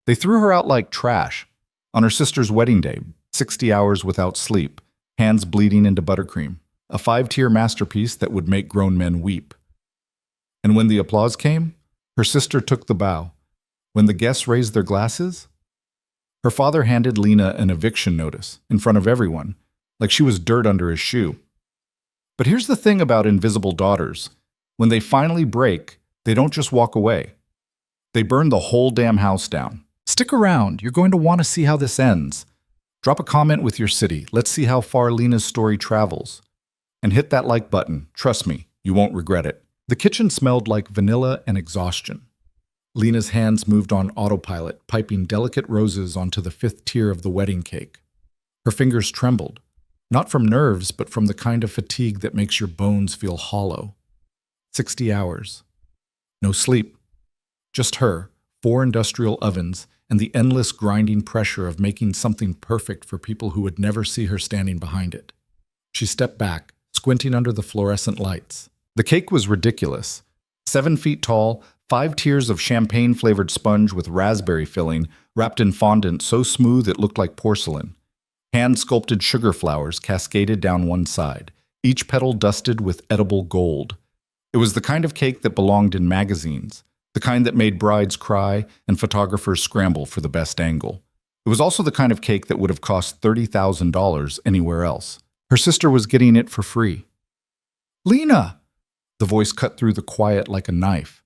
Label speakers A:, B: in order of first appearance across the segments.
A: They threw her out like trash. On her sister's wedding day, 60 hours without sleep, hands bleeding into buttercream, a 5-tier masterpiece that would make grown men weep. And when the applause came, her sister took the bow. When the guests raised their glasses, her father handed Lena an eviction notice in front of everyone, like she was dirt under his shoe. But here's the thing about invisible daughters. When they finally break, they don't just walk away. They burn the whole damn house down. Stick around, you're going to want to see how this ends. Drop a comment with your city. Let's see how far Lena's story travels. And hit that like button. Trust me, you won't regret it. The kitchen smelled like vanilla and exhaustion. Lena's hands moved on autopilot, piping delicate roses onto the 5th tier of the wedding cake. Her fingers trembled, not from nerves, but from the kind of fatigue that makes your bones feel hollow. 60 hours. No sleep. Just her, 4 industrial ovens, and the endless grinding pressure of making something perfect for people who would never see her standing behind it. She stepped back, squinting under the fluorescent lights. The cake was ridiculous. 7 feet tall, 5 tiers of champagne-flavored sponge with raspberry filling, wrapped in fondant so smooth it looked like porcelain. Hand-sculpted sugar flowers cascaded down one side, each petal dusted with edible gold. It was the kind of cake that belonged in magazines, the kind that made brides cry and photographers scramble for the best angle. It was also the kind of cake that would have cost $30,000 anywhere else. Her sister was getting it for free. "Lena!" The voice cut through the quiet like a knife.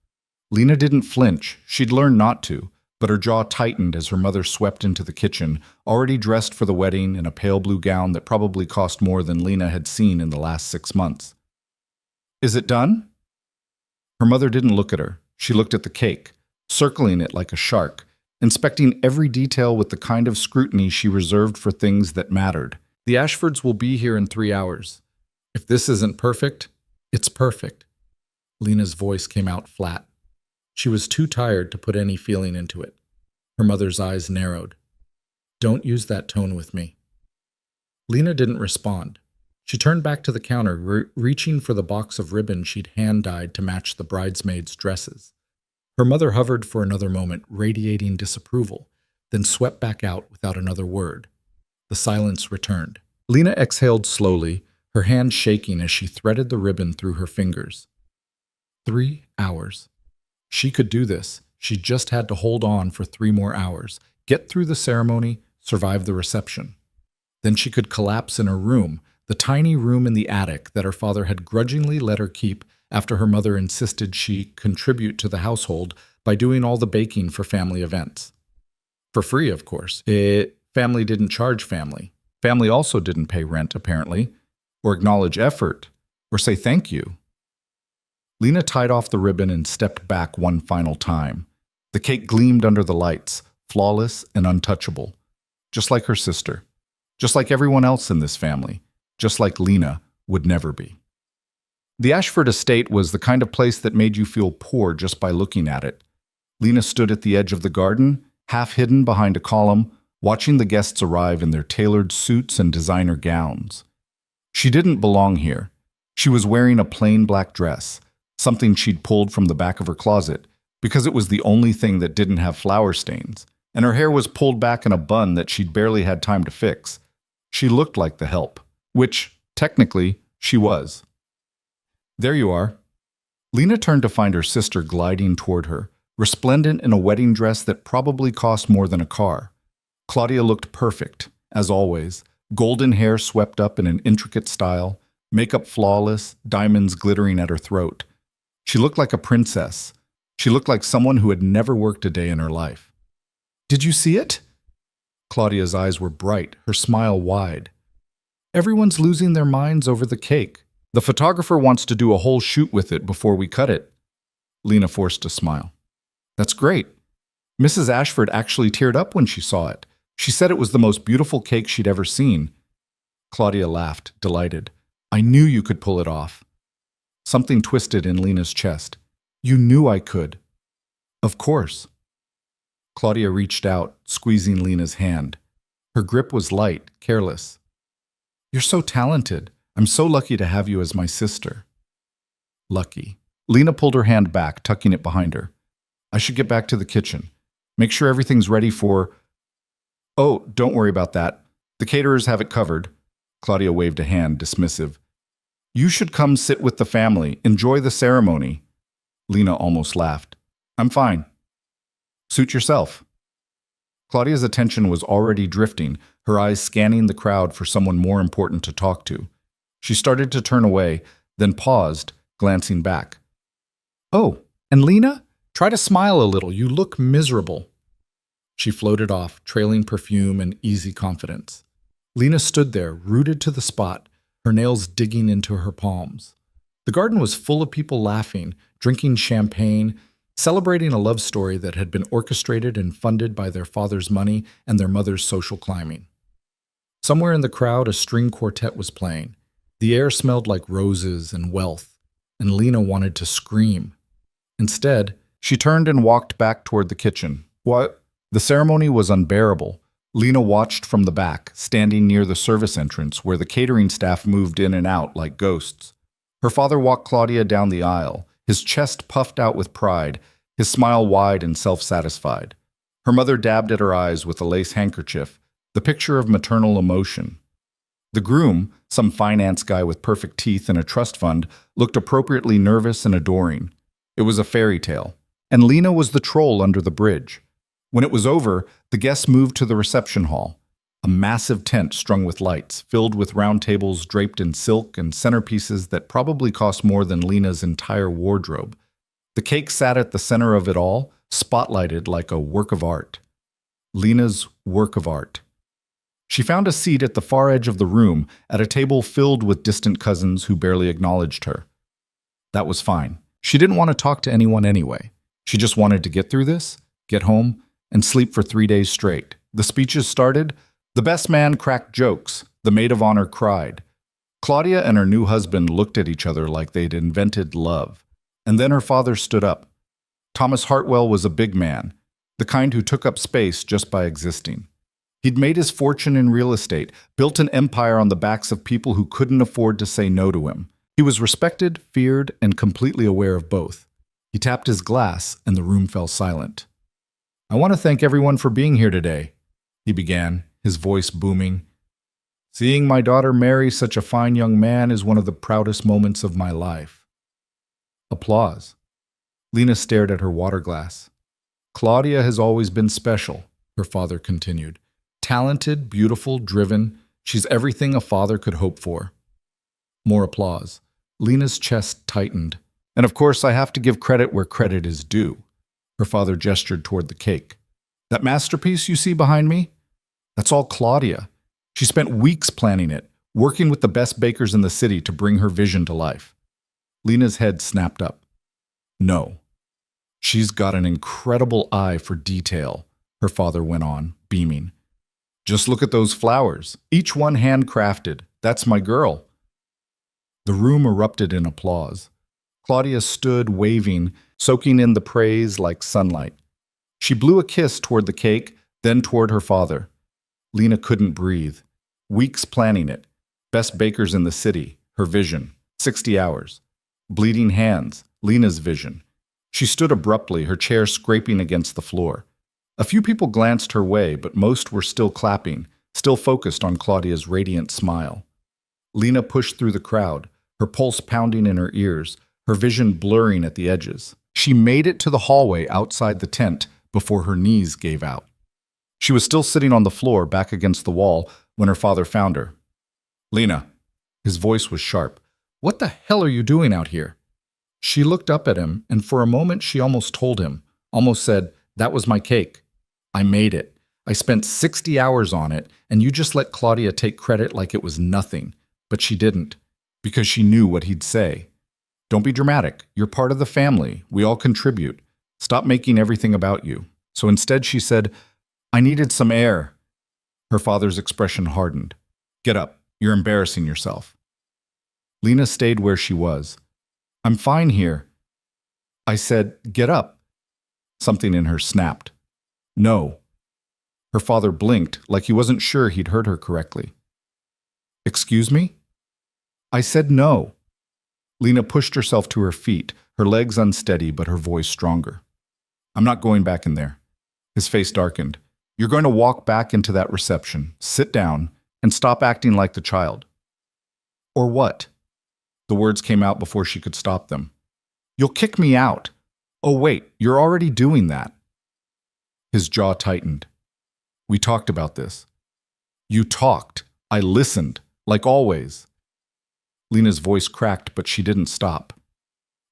A: Lena didn't flinch. She'd learned not to, but her jaw tightened as her mother swept into the kitchen, already dressed for the wedding in a pale blue gown that probably cost more than Lena had seen in the last 6 months. "Is it done?" Her mother didn't look at her. She looked at the cake, circling it like a shark, inspecting every detail with the kind of scrutiny she reserved for things that mattered. "The Ashfords will be here in 3 hours. If this isn't perfect, it's perfect." Lena's voice came out flat. She was too tired to put any feeling into it. Her mother's eyes narrowed. "Don't use that tone with me." Lena didn't respond. She turned back to the counter, reaching for the box of ribbon she'd hand-dyed to match the bridesmaids' dresses. Her mother hovered for another moment, radiating disapproval, then swept back out without another word. The silence returned. Lena exhaled slowly, her hand shaking as she threaded the ribbon through her fingers. 3 hours. She could do this. She just had to hold on for 3 more hours, get through the ceremony, survive the reception. Then she could collapse in her room, the tiny room in the attic that her father had grudgingly let her keep after her mother insisted she contribute to the household by doing all the baking for family events. For free, of course. Family didn't charge family. Family also didn't pay rent, apparently, or acknowledge effort, or say thank you. Lena tied off the ribbon and stepped back one final time. The cake gleamed under the lights, flawless and untouchable. Just like her sister. Just like everyone else in this family. Just like Lena would never be. The Ashford estate was the kind of place that made you feel poor just by looking at it. Lena stood at the edge of the garden, half hidden behind a column, watching the guests arrive in their tailored suits and designer gowns. She didn't belong here. She was wearing a plain black dress, something she'd pulled from the back of her closet, because it was the only thing that didn't have flower stains, and her hair was pulled back in a bun that she'd barely had time to fix. She looked like the help, which, technically, she was. "There you are." Lena turned to find her sister gliding toward her, resplendent in a wedding dress that probably cost more than a car. Claudia looked perfect, as always, golden hair swept up in an intricate style, makeup flawless, diamonds glittering at her throat. She looked like a princess. She looked like someone who had never worked a day in her life. "Did you see it?" Claudia's eyes were bright, her smile wide. "Everyone's losing their minds over the cake. The photographer wants to do a whole shoot with it before we cut it." Lena forced a smile. "That's great. Mrs. Ashford actually teared up when she saw it. She said it was the most beautiful cake she'd ever seen." Claudia laughed, delighted. "I knew you could pull it off." Something twisted in Lena's chest. "You knew I could." "Of course." Claudia reached out, squeezing Lena's hand. Her grip was light, careless. "You're so talented. I'm so lucky to have you as my sister." Lucky. Lena pulled her hand back, tucking it behind her. "I should get back to the kitchen. Make sure everything's ready for... Oh, don't worry about that. The caterers have it covered. Claudia waved a hand, dismissive. You should come sit with the family. Enjoy the ceremony. Lena almost laughed. I'm fine. Suit yourself. Claudia's attention was already drifting, her eyes scanning the crowd for someone more important to talk to. She started to turn away, then paused, glancing back. Oh, and Lena? Try to smile a little. You look miserable. She floated off, trailing perfume and easy confidence. Lena stood there, rooted to the spot, her nails digging into her palms. The garden was full of people laughing, drinking champagne, celebrating a love story that had been orchestrated and funded by their father's money and their mother's social climbing. Somewhere in the crowd, a string quartet was playing. The air smelled like roses and wealth, and Lena wanted to scream. Instead, she turned and walked back toward the kitchen. What? The ceremony was unbearable. Lena watched from the back, standing near the service entrance where the catering staff moved in and out like ghosts. Her father walked Claudia down the aisle, his chest puffed out with pride, his smile wide and self-satisfied. Her mother dabbed at her eyes with a lace handkerchief, the picture of maternal emotion. The groom, some finance guy with perfect teeth and a trust fund, looked appropriately nervous and adoring. It was a fairy tale. And Lena was the troll under the bridge. When it was over, the guests moved to the reception hall, a massive tent strung with lights, filled with round tables draped in silk and centerpieces that probably cost more than Lena's entire wardrobe. The cake sat at the center of it all, spotlighted like a work of art. Lena's work of art. She found a seat at the far edge of the room, at a table filled with distant cousins who barely acknowledged her. That was fine. She didn't want to talk to anyone anyway. She just wanted to get through this, get home, and sleep for 3 days straight. The speeches started. The best man cracked jokes. The maid of honor cried. Claudia and her new husband looked at each other like they'd invented love. And then her father stood up. Thomas Hartwell was a big man, the kind who took up space just by existing. He'd made his fortune in real estate, built an empire on the backs of people who couldn't afford to say no to him. He was respected, feared, and completely aware of both. He tapped his glass, and the room fell silent. I want to thank everyone for being here today, he began, his voice booming. Seeing my daughter marry such a fine young man is one of the proudest moments of my life. Applause. Lena stared at her water glass. Claudia has always been special, her father continued. Talented, beautiful, driven, she's everything a father could hope for. More applause. Lena's chest tightened. And of course, I have to give credit where credit is due. Her father gestured toward the cake. That masterpiece you see behind me? That's all Claudia. She spent weeks planning it, working with the best bakers in the city to bring her vision to life. Lena's head snapped up. No. She's got an incredible eye for detail, her father went on, beaming. Just look at those flowers, each one handcrafted. That's my girl. The room erupted in applause. Claudia stood, waving, soaking in the praise like sunlight. She blew a kiss toward the cake, then toward her father. Lena couldn't breathe. Weeks planning it. Best bakers in the city, her vision. 60 hours. Bleeding hands, Lena's vision. She stood abruptly, her chair scraping against the floor. A few people glanced her way, but most were still clapping, still focused on Claudia's radiant smile. Lena pushed through the crowd, her pulse pounding in her ears, her vision blurring at the edges. She made it to the hallway outside the tent before her knees gave out. She was still sitting on the floor, back against the wall, when her father found her. Lena. His voice was sharp. What the hell are you doing out here? She looked up at him, and for a moment she almost told him, almost said, that was my cake. I made it. I spent 60 hours on it, and you just let Claudia take credit like it was nothing. But she didn't, because she knew what he'd say. Don't be dramatic. You're part of the family. We all contribute. Stop making everything about you. So instead she said, I needed some air. Her father's expression hardened. Get up. You're embarrassing yourself. Lena stayed where she was. I'm fine here. I said, get up. Something in her snapped. No. Her father blinked like he wasn't sure he'd heard her correctly. Excuse me? I said no. Lena pushed herself to her feet, her legs unsteady but her voice stronger. I'm not going back in there. His face darkened. You're going to walk back into that reception, sit down, and stop acting like the child. Or what? The words came out before she could stop them. You'll kick me out. Oh, wait, you're already doing that. His jaw tightened. We talked about this. You talked. I listened, like always. Lena's voice cracked, but she didn't stop.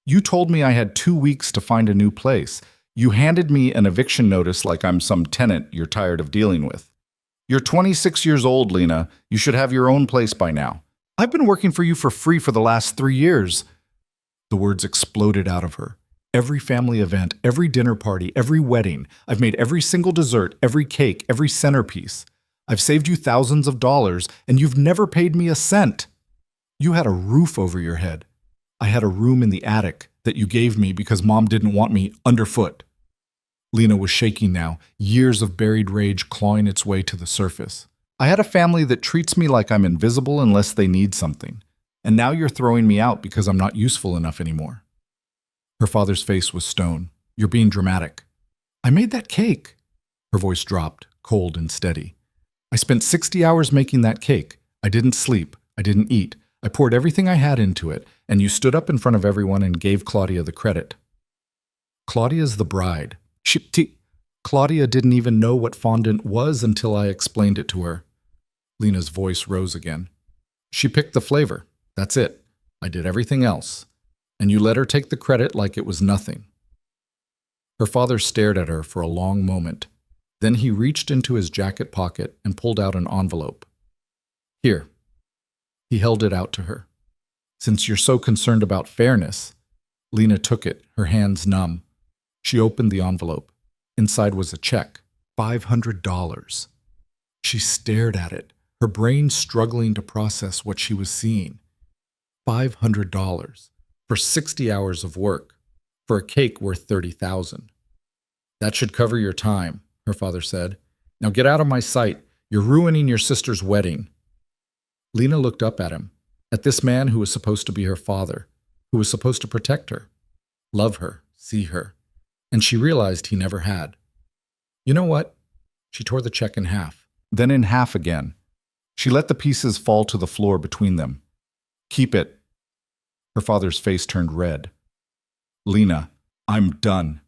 A: You told me I had 2 weeks to find a new place. You handed me an eviction notice like I'm some tenant you're tired of dealing with. You're 26 years old, Lena. You should have your own place by now. I've been working for you for free for the last 3 years. The words exploded out of her. Every family event, every dinner party, every wedding. I've made every single dessert, every cake, every centerpiece. I've saved you thousands of dollars, and you've never paid me a cent. You had a roof over your head. I had a room in the attic that you gave me because Mom didn't want me underfoot. Lena was shaking now, years of buried rage clawing its way to the surface. I had a family that treats me like I'm invisible unless they need something. And now you're throwing me out because I'm not useful enough anymore. Her father's face was stone. You're being dramatic. I made that cake. Her voice dropped, cold and steady. I spent 60 hours making that cake. I didn't sleep. I didn't eat. I poured everything I had into it, and you stood up in front of everyone and gave Claudia the credit. Claudia's the bride. Claudia didn't even know what fondant was until I explained it to her. Lena's voice rose again. She picked the flavor. That's it. I did everything else. And you let her take the credit like it was nothing. Her father stared at her for a long moment. Then he reached into his jacket pocket and pulled out an envelope. Here. He held it out to her. Since you're so concerned about fairness. Lena took it, her hands numb. She opened the envelope. Inside was a check, $500. She stared at it, her brain struggling to process what she was seeing. $500 for 60 hours of work, for a cake worth $30,000. That should cover your time, her father said. Now get out of my sight. You're ruining your sister's wedding. Lena looked up at him, at this man who was supposed to be her father, who was supposed to protect her, love her, see her. And she realized he never had. You know what? She tore the check in half, then in half again. She let the pieces fall to the floor between them. Keep it. Her father's face turned red. Lena, I'm done.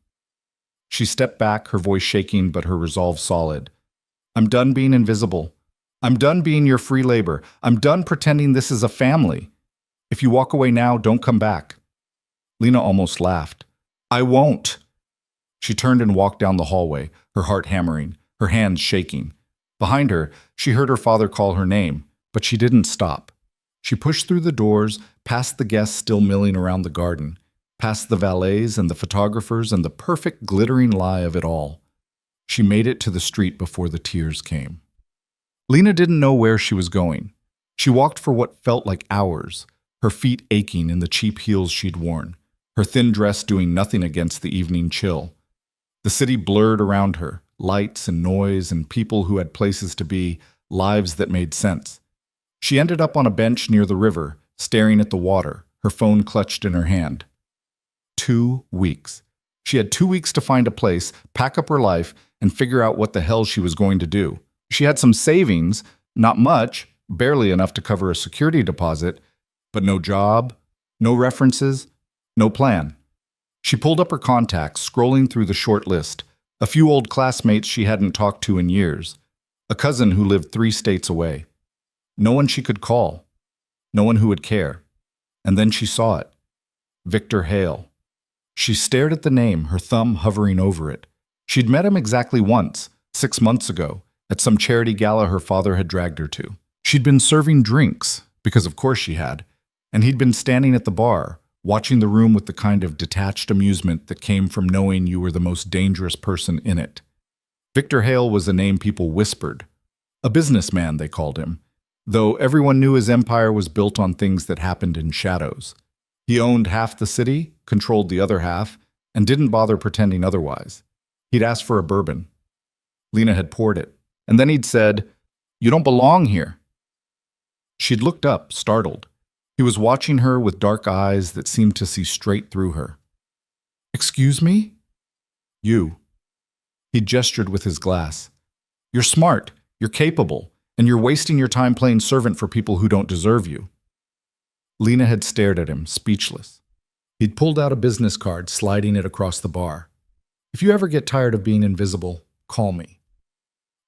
A: She stepped back, her voice shaking but her resolve solid. I'm done being invisible. I'm done being your free labor. I'm done pretending this is a family. If you walk away now, don't come back. Lena almost laughed. I won't. She turned and walked down the hallway, her heart hammering, her hands shaking. Behind her, she heard her father call her name, but she didn't stop. She pushed through the doors, past the guests still milling around the garden, past the valets and the photographers and the perfect glittering lie of it all. She made it to the street before the tears came. Lena didn't know where she was going. She walked for what felt like hours, her feet aching in the cheap heels she'd worn, her thin dress doing nothing against the evening chill. The city blurred around her, lights and noise and people who had places to be, lives that made sense. She ended up on a bench near the river, staring at the water, her phone clutched in her hand. 2 weeks. She had 2 weeks to find a place, pack up her life, and figure out what the hell she was going to do. She had some savings, not much, barely enough to cover a security deposit, but no job, no references, no plan. She pulled up her contacts, scrolling through the short list. A few old classmates she hadn't talked to in years. A cousin who lived 3 states away. No one she could call. No one who would care. And then she saw it. Victor Hale. She stared at the name, her thumb hovering over it. She'd met him exactly once, 6 months ago, at some charity gala her father had dragged her to. She'd been serving drinks, because of course she had, and he'd been standing at the bar, watching the room with the kind of detached amusement that came from knowing you were the most dangerous person in it. Victor Hale was a name people whispered. A businessman, they called him, though everyone knew his empire was built on things that happened in shadows. He owned half the city, controlled the other half, and didn't bother pretending otherwise. He'd asked for a bourbon. Lena had poured it, and then he'd said, "You don't belong here." She'd looked up, startled. He was watching her with dark eyes that seemed to see straight through her. "Excuse me?" "You." He gestured with his glass. You're smart, you're capable, and you're wasting your time playing servant for people who don't deserve you. Lena had stared at him, speechless. He'd pulled out a business card, sliding it across the bar. If you ever get tired of being invisible, call me.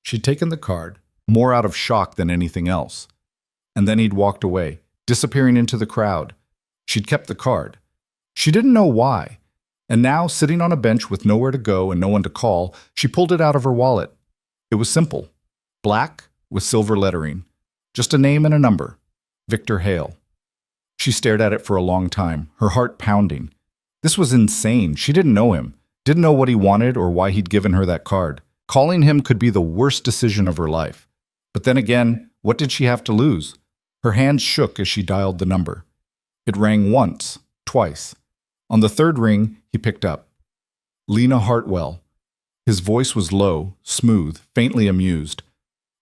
A: She'd taken the card, more out of shock than anything else. And then he'd walked away, disappearing into the crowd. She'd kept the card. She didn't know why. And now, sitting on a bench with nowhere to go and no one to call, she pulled it out of her wallet. It was simple. Black with silver lettering. Just a name and a number. Victor Hale. She stared at it for a long time, her heart pounding. This was insane. She didn't know him, didn't know what he wanted or why he'd given her that card. Calling him could be the worst decision of her life. But then again, what did she have to lose? Her hands shook as she dialed the number. It rang once, twice. On the third ring, he picked up. Lena Hartwell. His voice was low, smooth, faintly amused.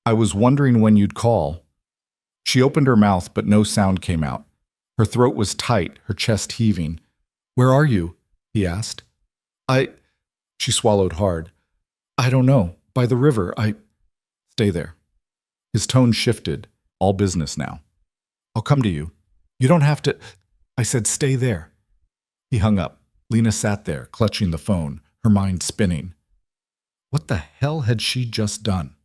A: I was wondering when you'd call. She opened her mouth, but no sound came out. Her throat was tight, her chest heaving. Where are you? He asked. She swallowed hard. I don't know. By the river. Stay there. His tone shifted. All business now. I'll come to you. You don't have to. I said stay there. He hung up. Lena sat there, clutching the phone, her mind spinning. What the hell had she just done?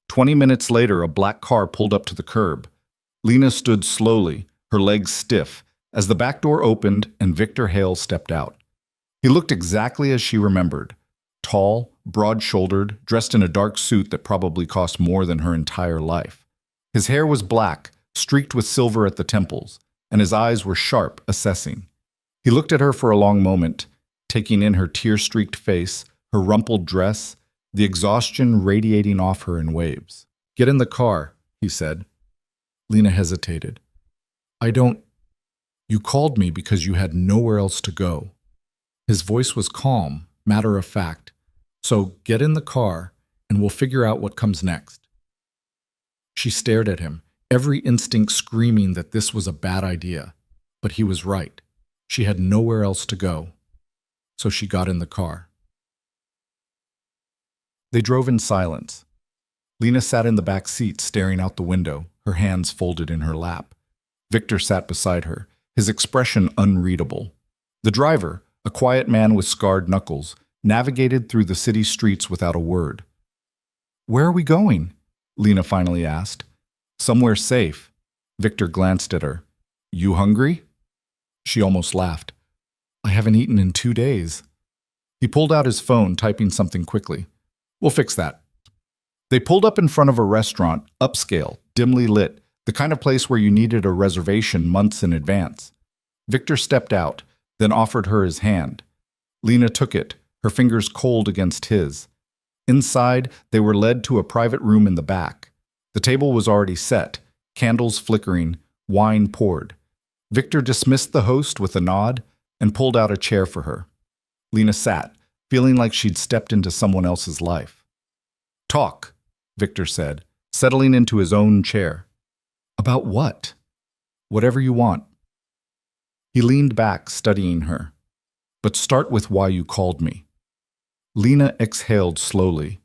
A: 20 minutes later, a black car pulled up to the curb. Lena stood slowly, her legs stiff, as the back door opened and Victor Hale stepped out. He looked exactly as she remembered. Tall, broad-shouldered, dressed in a dark suit that probably cost more than her entire life. His hair was black, streaked with silver at the temples, and his eyes were sharp, assessing. He looked at her for a long moment, taking in her tear-streaked face, her rumpled dress, the exhaustion radiating off her in waves. Get in the car, he said. Lena hesitated. You called me because you had nowhere else to go. His voice was calm, matter of fact. So get in the car, and we'll figure out what comes next. She stared at him, every instinct screaming that this was a bad idea. But he was right. She had nowhere else to go. So she got in the car. They drove in silence. Lena sat in the back seat, staring out the window, her hands folded in her lap. Victor sat beside her, his expression unreadable. The driver, a quiet man with scarred knuckles, navigated through the city streets without a word. Where are we going? Lena finally asked. Somewhere safe. Victor glanced at her. You hungry? She almost laughed. I haven't eaten in 2 days. He pulled out his phone, typing something quickly. We'll fix that. They pulled up in front of a restaurant, upscale, dimly lit, the kind of place where you needed a reservation months in advance. Victor stepped out, then offered her his hand. Lena took it, her fingers cold against his. Inside, they were led to a private room in the back. The table was already set, candles flickering, wine poured. Victor dismissed the host with a nod and pulled out a chair for her. Lena sat, feeling like she'd stepped into someone else's life. Talk, Victor said, settling into his own chair. About what? Whatever you want. He leaned back, studying her. But start with why you called me. Lena exhaled slowly,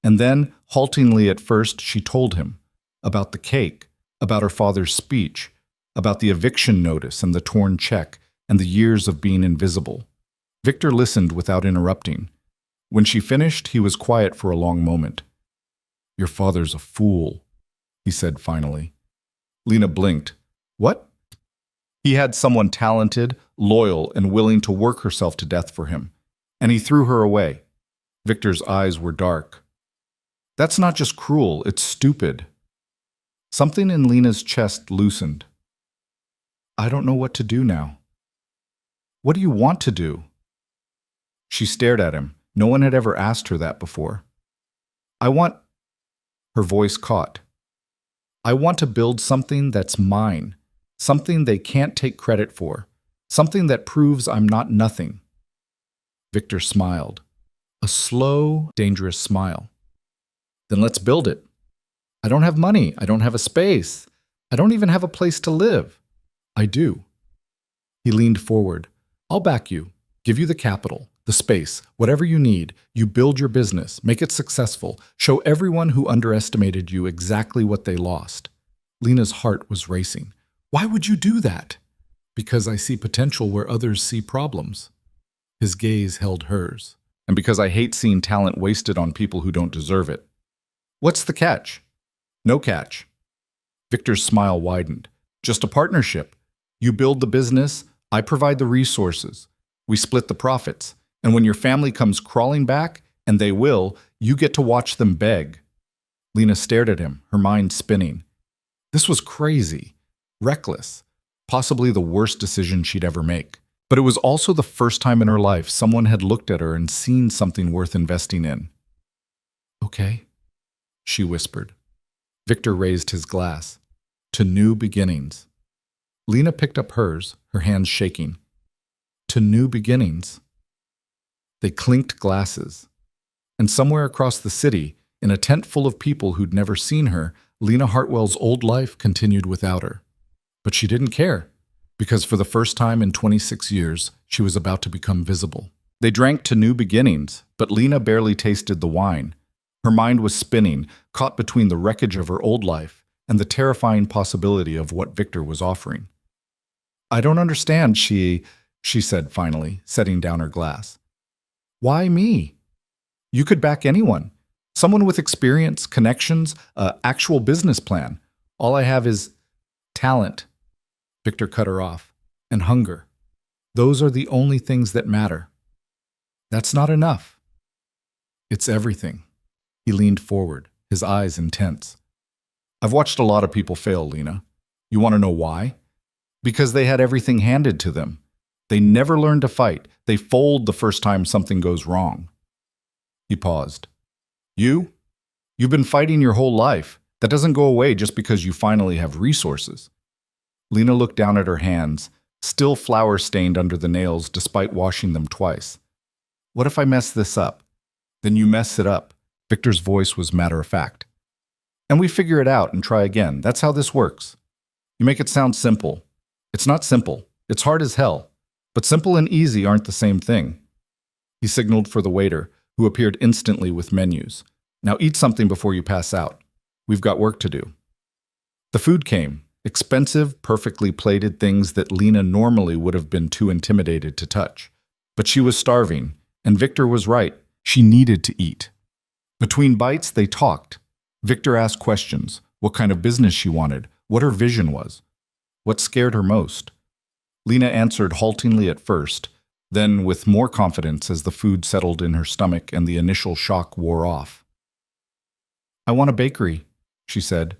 A: and then, haltingly at first, she told him about the cake, about her father's speech, about the eviction notice and the torn check, and the years of being invisible. Victor listened without interrupting. When she finished, he was quiet for a long moment. Your father's a fool, he said finally. Lena blinked. What? He had someone talented, loyal, and willing to work herself to death for him, and he threw her away. Victor's eyes were dark. That's not just cruel, it's stupid. Something in Lena's chest loosened. I don't know what to do now. What do you want to do? She stared at him. No one had ever asked her that before. Her voice caught. I want to build something that's mine, something they can't take credit for, something that proves I'm not nothing. Victor smiled. A slow, dangerous smile. Then let's build it. I don't have money. I don't have a space. I don't even have a place to live. I do. He leaned forward. I'll back you, give you the capital, The space, whatever you need, you build your business, make it successful, show everyone who underestimated you exactly what they lost. Lena's heart was racing. Why would you do that? Because I see potential where others see problems. His gaze held hers. And because I hate seeing talent wasted on people who don't deserve it. What's the catch? No catch. Victor's smile widened. Just a partnership. You build the business, I provide the resources. We split the profits. And when your family comes crawling back, and they will, you get to watch them beg. Lena stared at him, her mind spinning. This was crazy, reckless, possibly the worst decision she'd ever make. But it was also the first time in her life someone had looked at her and seen something worth investing in. Okay, she whispered. Victor raised his glass. To new beginnings. Lena picked up hers, her hands shaking. To new beginnings. They clinked glasses. And somewhere across the city, in a tent full of people who'd never seen her, Lena Hartwell's old life continued without her. But she didn't care, because for the first time in 26 years, she was about to become visible. They drank to new beginnings, but Lena barely tasted the wine. Her mind was spinning, caught between the wreckage of her old life and the terrifying possibility of what Victor was offering. I don't understand, she said finally, setting down her glass. Why me? You could back anyone. Someone with experience, connections, actual business plan. All I have is talent. Victor cut her off. And hunger. Those are the only things that matter. That's not enough. It's everything. He leaned forward, his eyes intense. I've watched a lot of people fail, Lena. You want to know why? Because they had everything handed to them. They never learn to fight. They fold the first time something goes wrong. He paused. You've been fighting your whole life. That doesn't go away just because you finally have resources. Lena looked down at her hands, still flour-stained under the nails despite washing them twice. What if I mess this up? Then you mess it up. Victor's voice was matter-of-fact. And we figure it out and try again. That's how this works. You make it sound simple. It's not simple. It's hard as hell. But simple and easy aren't the same thing. He signaled for the waiter, who appeared instantly with menus. Now eat something before you pass out. We've got work to do. The food came. Expensive, perfectly plated things that Lena normally would have been too intimidated to touch. But she was starving, and Victor was right. She needed to eat. Between bites, they talked. Victor asked questions, what kind of business she wanted, what her vision was, what scared her most. Lena answered haltingly at first, then with more confidence as the food settled in her stomach and the initial shock wore off. I want a bakery, she said.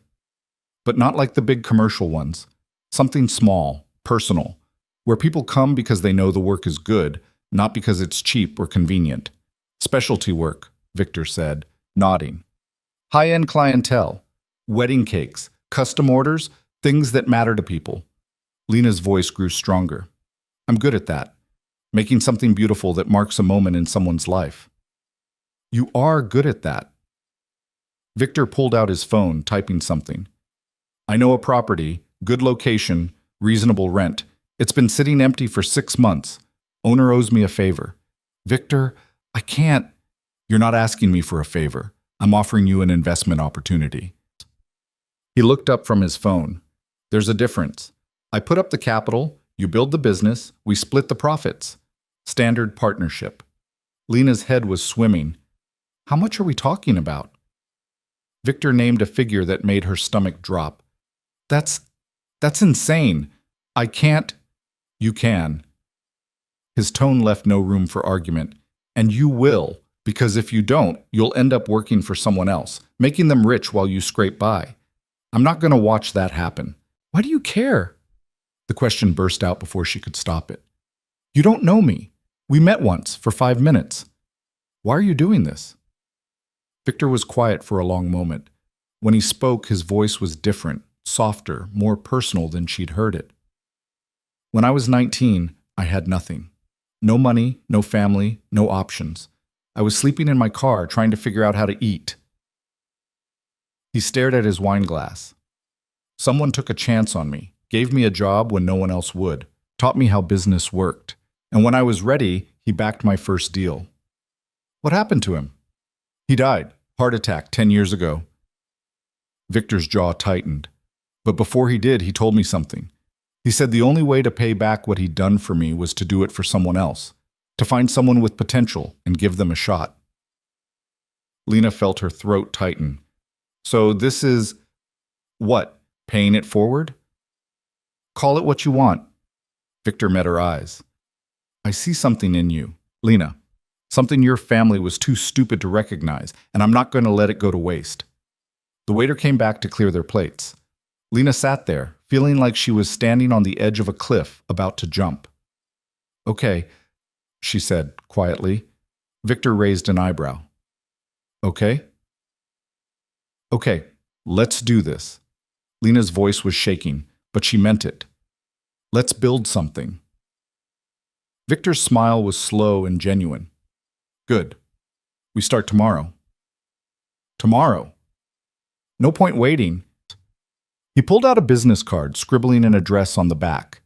A: But not like the big commercial ones. Something small, personal, where people come because they know the work is good, not because it's cheap or convenient. Specialty work, Victor said, nodding. High-end clientele, wedding cakes, custom orders, things that matter to people. Lena's voice grew stronger. I'm good at that. Making something beautiful that marks a moment in someone's life. You are good at that. Victor pulled out his phone, typing something. I know a property, good location, reasonable rent. It's been sitting empty for 6 months. Owner owes me a favor. Victor, I can't. You're not asking me for a favor. I'm offering you an investment opportunity. He looked up from his phone. There's a difference. I put up the capital, you build the business, we split the profits. Standard partnership. Lena's head was swimming. How much are we talking about? Victor named a figure that made her stomach drop. That's insane. I can't. You can. His tone left no room for argument. And you will, because if you don't, you'll end up working for someone else, making them rich while you scrape by. I'm not going to watch that happen. Why do you care? The question burst out before she could stop it. You don't know me. We met once for 5 minutes. Why are you doing this? Victor was quiet for a long moment. When he spoke, his voice was different, softer, more personal than she'd heard it. When I was 19, I had nothing. No money, no family, no options. I was sleeping in my car trying to figure out how to eat. He stared at his wine glass. Someone took a chance on me, gave me a job when no one else would, taught me how business worked. And when I was ready, He backed my first deal. What happened to him? He died. Heart attack 10 years ago. Victor's jaw tightened. But before he did, he told me something. He said the only way to pay back what he'd done for me was to do it for someone else, to find someone with potential and give them a shot. Lena felt her throat tighten. So this is, what, paying it forward? Call it what you want. Victor met her eyes. I see something in you, Lena. Something your family was too stupid to recognize, and I'm not going to let it go to waste. The waiter came back to clear their plates. Lena sat there, feeling like she was standing on the edge of a cliff, about to jump. Okay, she said quietly. Victor raised an eyebrow. Okay? Okay, let's do this. Lena's voice was shaking, but she meant it. Let's build something. Victor's smile was slow and genuine. Good. We start tomorrow. Tomorrow. No point waiting. He pulled out a business card, scribbling an address on the back.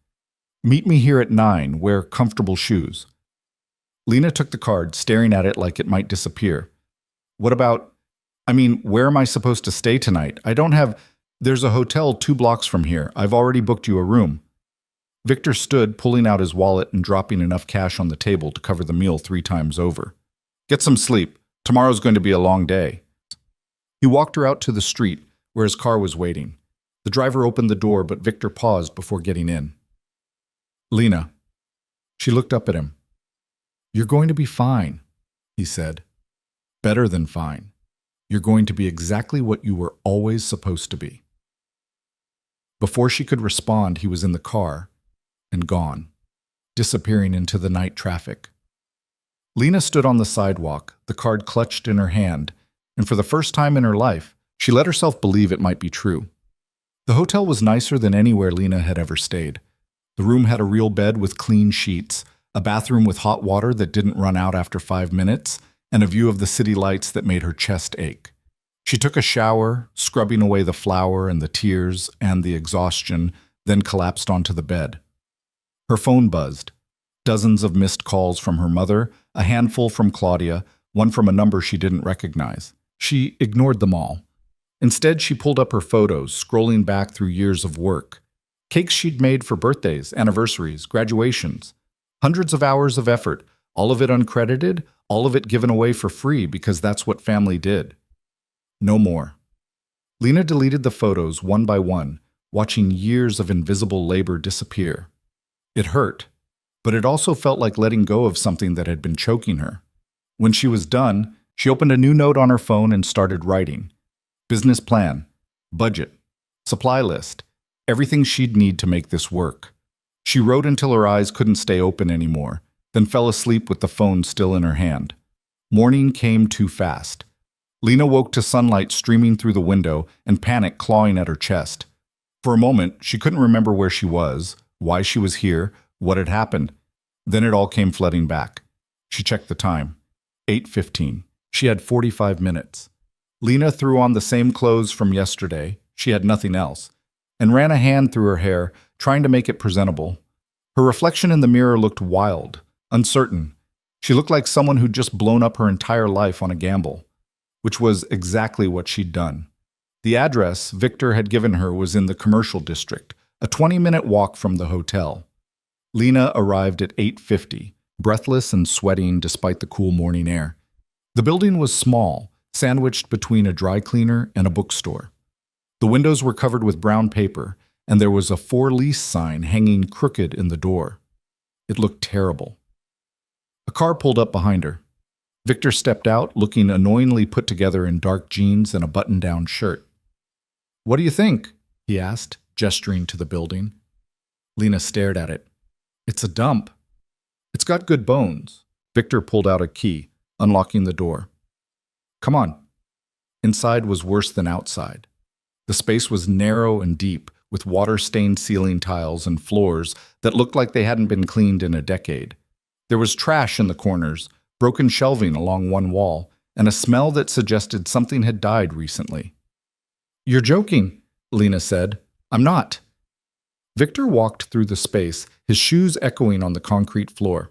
A: Meet me here at 9, wear comfortable shoes. Lena took the card, staring at it like it might disappear. What about, where am I supposed to stay tonight? There's a hotel 2 blocks from here. I've already booked you a room. Victor stood, pulling out his wallet and dropping enough cash on the table to cover the meal 3 times over. Get some sleep. Tomorrow's going to be a long day. He walked her out to the street, where his car was waiting. The driver opened the door, but Victor paused before getting in. Lena. She looked up at him. You're going to be fine, he said. Better than fine. You're going to be exactly what you were always supposed to be. Before she could respond, he was in the car and gone, disappearing into the night traffic. Lena stood on the sidewalk, the card clutched in her hand, and for the first time in her life, she let herself believe it might be true. The hotel was nicer than anywhere Lena had ever stayed. The room had a real bed with clean sheets, a bathroom with hot water that didn't run out after 5 minutes, and a view of the city lights that made her chest ache. She took a shower, scrubbing away the flour and the tears and the exhaustion, then collapsed onto the bed. Her phone buzzed. Dozens of missed calls from her mother, a handful from Claudia, one from a number she didn't recognize. She ignored them all. Instead, she pulled up her photos, scrolling back through years of work. Cakes she'd made for birthdays, anniversaries, graduations. Hundreds of hours of effort, all of it uncredited, all of it given away for free because that's what family did. No more. Lena deleted the photos one by one, watching years of invisible labor disappear. It hurt, but it also felt like letting go of something that had been choking her. When she was done, she opened a new note on her phone and started writing. Business plan, budget, supply list, everything she'd need to make this work. She wrote until her eyes couldn't stay open anymore, then fell asleep with the phone still in her hand. Morning came too fast. Lena woke to sunlight streaming through the window and panic clawing at her chest. For a moment, she couldn't remember where she was, why she was here, what had happened. Then it all came flooding back. She checked the time. 8:15. She had 45 minutes. Lena threw on the same clothes from yesterday, she had nothing else, and ran a hand through her hair, trying to make it presentable. Her reflection in the mirror looked wild, uncertain. She looked like someone who'd just blown up her entire life on a gamble, which was exactly what she'd done. The address Victor had given her was in the commercial district, a 20-minute walk from the hotel. Lena arrived at 8:50, breathless and sweating despite the cool morning air. The building was small, sandwiched between a dry cleaner and a bookstore. The windows were covered with brown paper, and there was a for lease sign hanging crooked in the door. It looked terrible. A car pulled up behind her. Victor stepped out, looking annoyingly put together in dark jeans and a button-down shirt. "What do you think?" he asked, gesturing to the building. Lena stared at it. "It's a dump." "It's got good bones." Victor pulled out a key, unlocking the door. "Come on." Inside was worse than outside. The space was narrow and deep, with water-stained ceiling tiles and floors that looked like they hadn't been cleaned in a decade. There was trash in the corners, broken shelving along one wall, and a smell that suggested something had died recently. "You're joking," Lena said. "I'm not." Victor walked through the space, his shoes echoing on the concrete floor.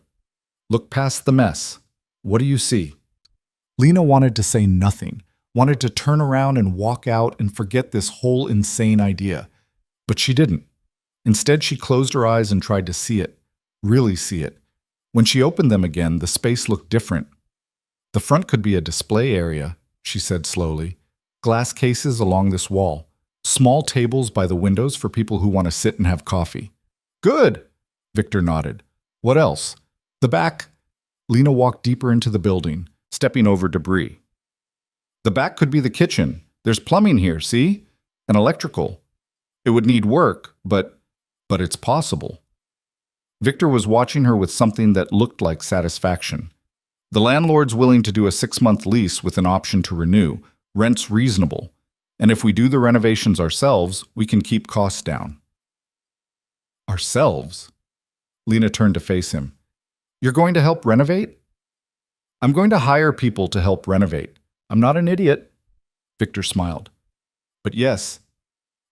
A: Look past the mess. What do you see? Lena wanted to say nothing, wanted to turn around and walk out and forget this whole insane idea. But she didn't. Instead, she closed her eyes and tried to see it, really see it. When she opened them again, the space looked different. The front could be a display area, she said slowly. Glass cases along this wall. Small tables by the windows for people who want to sit and have coffee. Good, Victor nodded. What else? The back. Lena walked deeper into the building, stepping over debris. The back could be the kitchen. There's plumbing here, see? And electrical. It would need work, but it's possible. Victor was watching her with something that looked like satisfaction. The landlord's willing to do a 6-month lease with an option to renew. Rent's reasonable. And if we do the renovations ourselves, we can keep costs down. Ourselves? Lena turned to face him. You're going to help renovate? I'm going to hire people to help renovate. I'm not an idiot. Victor smiled. But yes,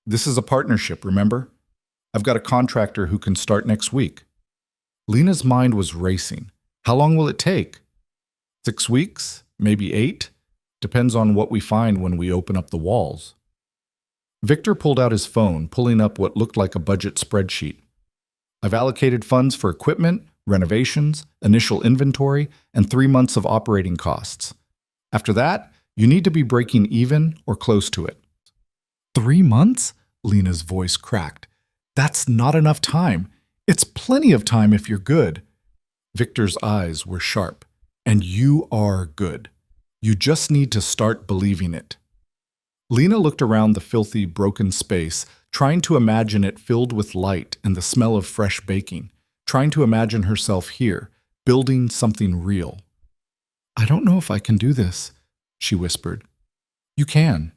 A: this is a partnership, remember? I've got a contractor who can start next week. Lena's mind was racing. How long will it take? 6 weeks? Maybe 8? Depends on what we find when we open up the walls. Victor pulled out his phone, pulling up what looked like a budget spreadsheet. I've allocated funds for equipment, renovations, initial inventory, and 3 months of operating costs. After that, you need to be breaking even or close to it. 3 months? Lena's voice cracked. That's not enough time. It's plenty of time if you're good. Victor's eyes were sharp. And you are good. You just need to start believing it. Lena looked around the filthy, broken space, trying to imagine it filled with light and the smell of fresh baking, trying to imagine herself here, building something real. I don't know if I can do this, she whispered. You can.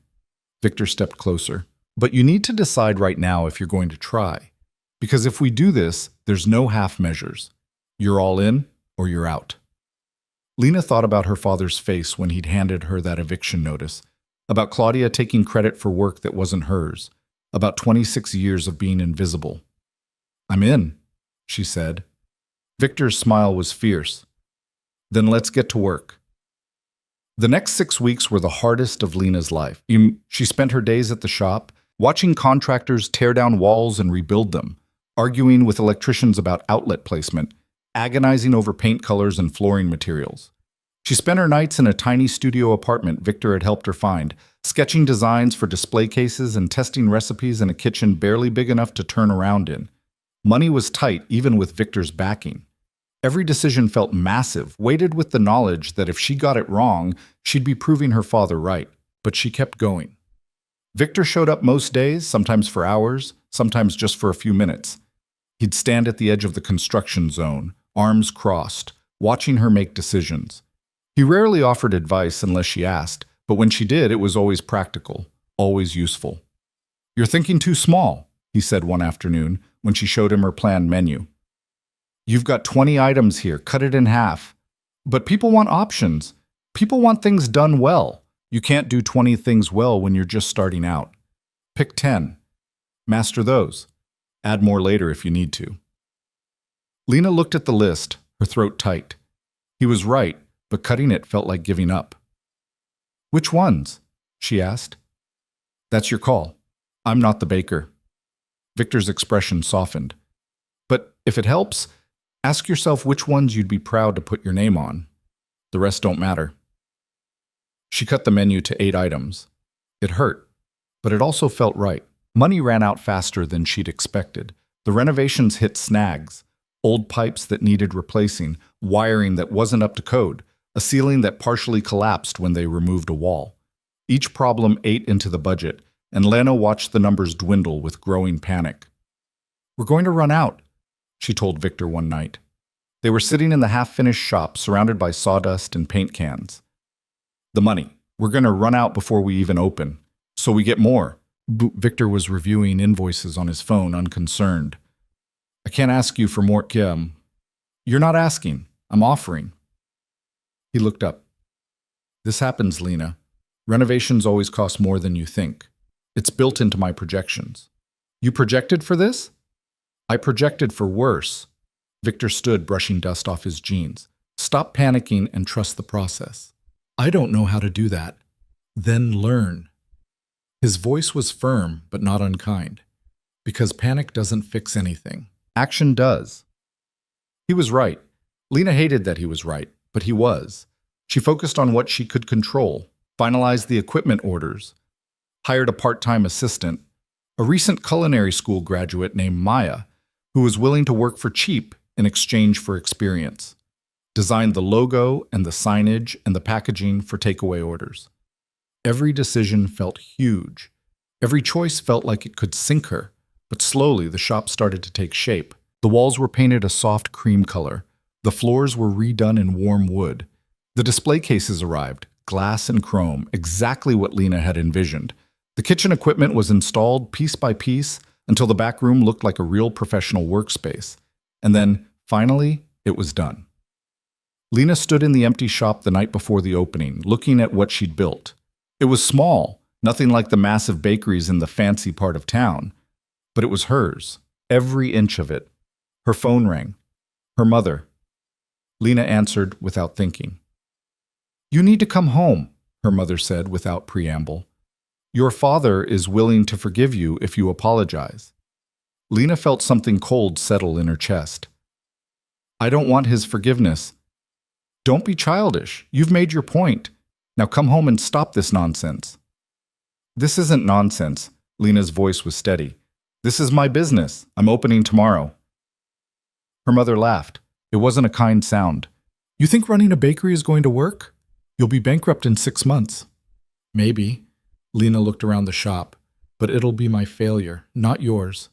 A: Victor stepped closer. But you need to decide right now if you're going to try. Because if we do this, there's no half measures. You're all in or you're out. Lena thought about her father's face when he'd handed her that eviction notice, about Claudia taking credit for work that wasn't hers, about 26 years of being invisible. I'm in, she said. Victor's smile was fierce. Then let's get to work. The next 6 weeks were the hardest of Lena's life. She spent her days at the shop, watching contractors tear down walls and rebuild them, arguing with electricians about outlet placement, agonizing over paint colors and flooring materials. She spent her nights in a tiny studio apartment Victor had helped her find, sketching designs for display cases and testing recipes in a kitchen barely big enough to turn around in. Money was tight even with Victor's backing. Every decision felt massive, weighted with the knowledge that if she got it wrong, she'd be proving her father right. But she kept going. Victor showed up most days, sometimes for hours, sometimes just for a few minutes. He'd stand at the edge of the construction zone, arms crossed, watching her make decisions. He rarely offered advice unless she asked, but when she did, it was always practical, always useful. You're thinking too small, he said one afternoon when she showed him her planned menu. You've got 20 items here, cut it in half. But people want options. People want things done well. You can't do 20 things well when you're just starting out. Pick 10. Master those. Add more later if you need to. Lena looked at the list, her throat tight. He was right, but cutting it felt like giving up. Which ones? She asked. That's your call. I'm not the baker. Victor's expression softened. But if it helps, ask yourself which ones you'd be proud to put your name on. The rest don't matter. She cut the menu to 8 items. It hurt, but it also felt right. Money ran out faster than she'd expected. The renovations hit snags, old pipes that needed replacing, wiring that wasn't up to code, a ceiling that partially collapsed when they removed a wall. Each problem ate into the budget, and Lena watched the numbers dwindle with growing panic. We're going to run out, she told Victor one night. They were sitting in the half-finished shop surrounded by sawdust and paint cans. The money. We're going to run out before we even open. So we get more. Victor was reviewing invoices on his phone, unconcerned. I can't ask you for more, Kim. You're not asking. I'm offering. He looked up. This happens, Lena. Renovations always cost more than you think. It's built into my projections. You projected for this? I projected for worse. Victor stood, brushing dust off his jeans. Stop panicking and trust the process. I don't know how to do that. Then learn. His voice was firm but not unkind, because panic doesn't fix anything. Action does. He was right. Lena hated that he was right, but he was. She focused on what she could control, finalized the equipment orders, hired a part-time assistant, a recent culinary school graduate named Maya, who was willing to work for cheap in exchange for experience, designed the logo and the signage and the packaging for takeaway orders. Every decision felt huge. Every choice felt like it could sink her, but slowly the shop started to take shape. The walls were painted a soft cream color. The floors were redone in warm wood. The display cases arrived, glass and chrome, exactly what Lena had envisioned. The kitchen equipment was installed piece by piece until the back room looked like a real professional workspace. And then, finally, it was done. Lena stood in the empty shop the night before the opening, looking at what she'd built. It was small, nothing like the massive bakeries in the fancy part of town, but it was hers, every inch of it. Her phone rang. Her mother. Lena answered without thinking. "You need to come home," her mother said without preamble. "Your father is willing to forgive you if you apologize." Lena felt something cold settle in her chest. "I don't want his forgiveness." "Don't be childish. You've made your point. Now come home and stop this nonsense." "This isn't nonsense." Lena's voice was steady. "This is my business. I'm opening tomorrow." Her mother laughed. It wasn't a kind sound. "You think running a bakery is going to work? You'll be bankrupt in 6 months." "Maybe." Lena looked around the shop. "But it'll be my failure, not yours."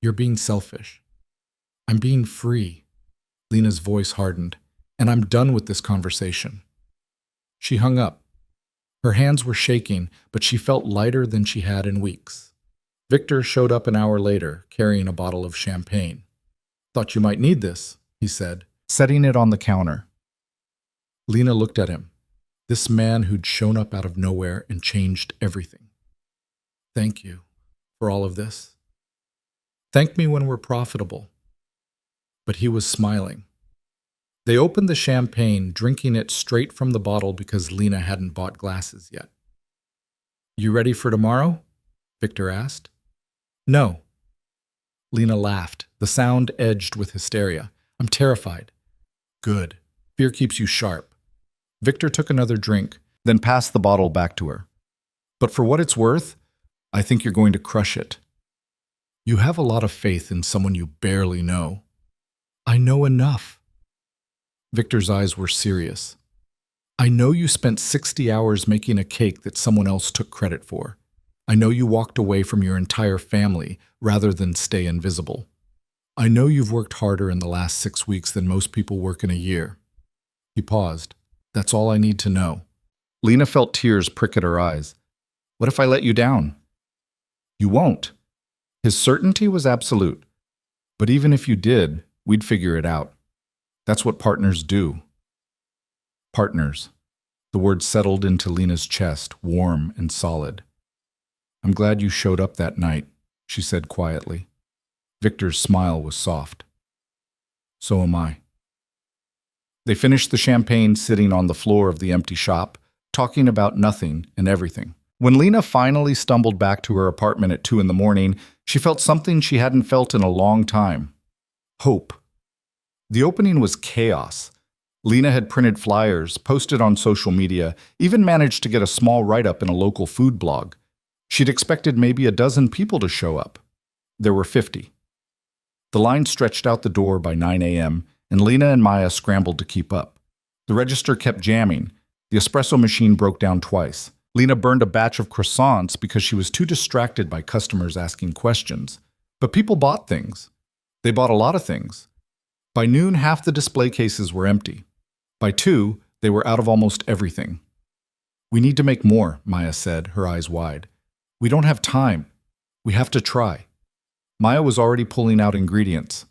A: "You're being selfish." "I'm being free." Lena's voice hardened. "And I'm done with this conversation." She hung up. Her hands were shaking, but she felt lighter than she had in weeks. Victor showed up an hour later, carrying a bottle of champagne. "Thought you might need this," he said, setting it on the counter. Lena looked at him, this man who'd shown up out of nowhere and changed everything. "Thank you for all of this. Thank me when we're profitable." But he was smiling. They opened the champagne, drinking it straight from the bottle because Lena hadn't bought glasses yet. "You ready for tomorrow?" Victor asked. "No." Lena laughed, the sound edged with hysteria. "I'm terrified." "Good. Fear keeps you sharp." Victor took another drink, then passed the bottle back to her. "But for what it's worth, I think you're going to crush it." "You have a lot of faith in someone you barely know." "I know enough." Victor's eyes were serious. "I know you spent 60 hours making a cake that someone else took credit for. I know you walked away from your entire family rather than stay invisible. I know you've worked harder in the last 6 weeks than most people work in a year." He paused. "That's all I need to know." Lena felt tears prick at her eyes. "What if I let you down?" "You won't." His certainty was absolute. "But even if you did, we'd figure it out. That's what partners do." Partners. The word settled into Lena's chest, warm and solid. "I'm glad you showed up that night," she said quietly. Victor's smile was soft. "So am I." They finished the champagne sitting on the floor of the empty shop, talking about nothing and everything. When Lena finally stumbled back to her apartment at 2 in the morning, she felt something she hadn't felt in a long time. Hope. The opening was chaos. Lena had printed flyers, posted on social media, even managed to get a small write-up in a local food blog. She'd expected maybe a dozen people to show up. There were 50. The line stretched out the door by 9 a.m., and Lena and Maya scrambled to keep up. The register kept jamming. The espresso machine broke down twice. Lena burned a batch of croissants because she was too distracted by customers asking questions. But people bought things. They bought a lot of things. By noon, half the display cases were empty. By 2, they were out of almost everything. "We need to make more," Maya said, her eyes wide. "We don't have time. We have to try." Maya was already pulling out ingredients.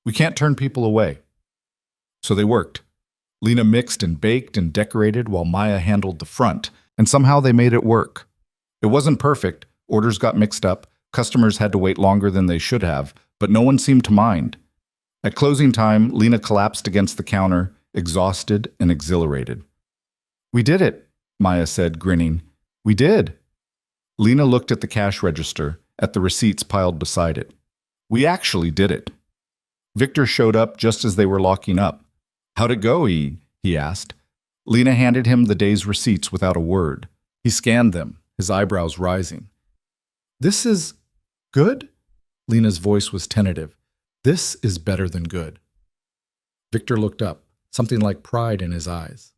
A: "We can't turn people away." So they worked. Lena mixed and baked and decorated while Maya handled the front, and somehow they made it work. It wasn't perfect. Orders got mixed up. Customers had to wait longer than they should have, but no one seemed to mind. At closing time, Lena collapsed against the counter exhausted and exhilarated. "We did it," Maya said, grinning. "We did." Lena looked at the cash register, at the receipts piled beside it. "We actually did it." Victor showed up just as they were locking up. "How'd it go, he asked. Lena handed him the day's receipts without a word. He scanned them, his eyebrows rising. "This is good?" Lena's voice was tentative. "This is better than good." Victor looked up, something like pride in his eyes.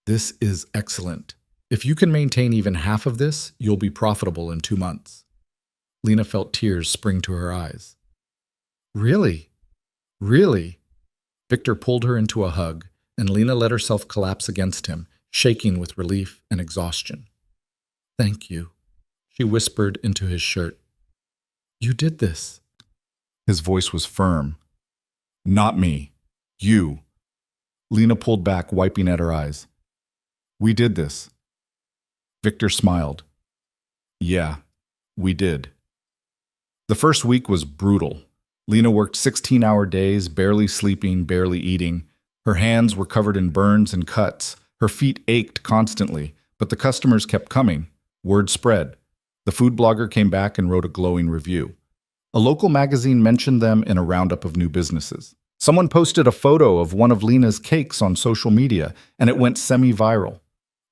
A: "This is excellent. If you can maintain even half of this, you'll be profitable in 2 months." Lena felt tears spring to her eyes. "Really? Really?" Victor pulled her into a hug, and Lena let herself collapse against him, shaking with relief and exhaustion. "Thank you," she whispered into his shirt. "You did this." His voice was firm. "Not me. You." Lena pulled back, wiping at her eyes. "We did this." Victor smiled. "Yeah, we did." The first week was brutal. Lena worked 16-hour days, barely sleeping, barely eating. Her hands were covered in burns and cuts. Her feet ached constantly, but the customers kept coming. Word spread. The food blogger came back and wrote a glowing review. A local magazine mentioned them in a roundup of new businesses. Someone posted a photo of one of Lena's cakes on social media, and it went semi-viral.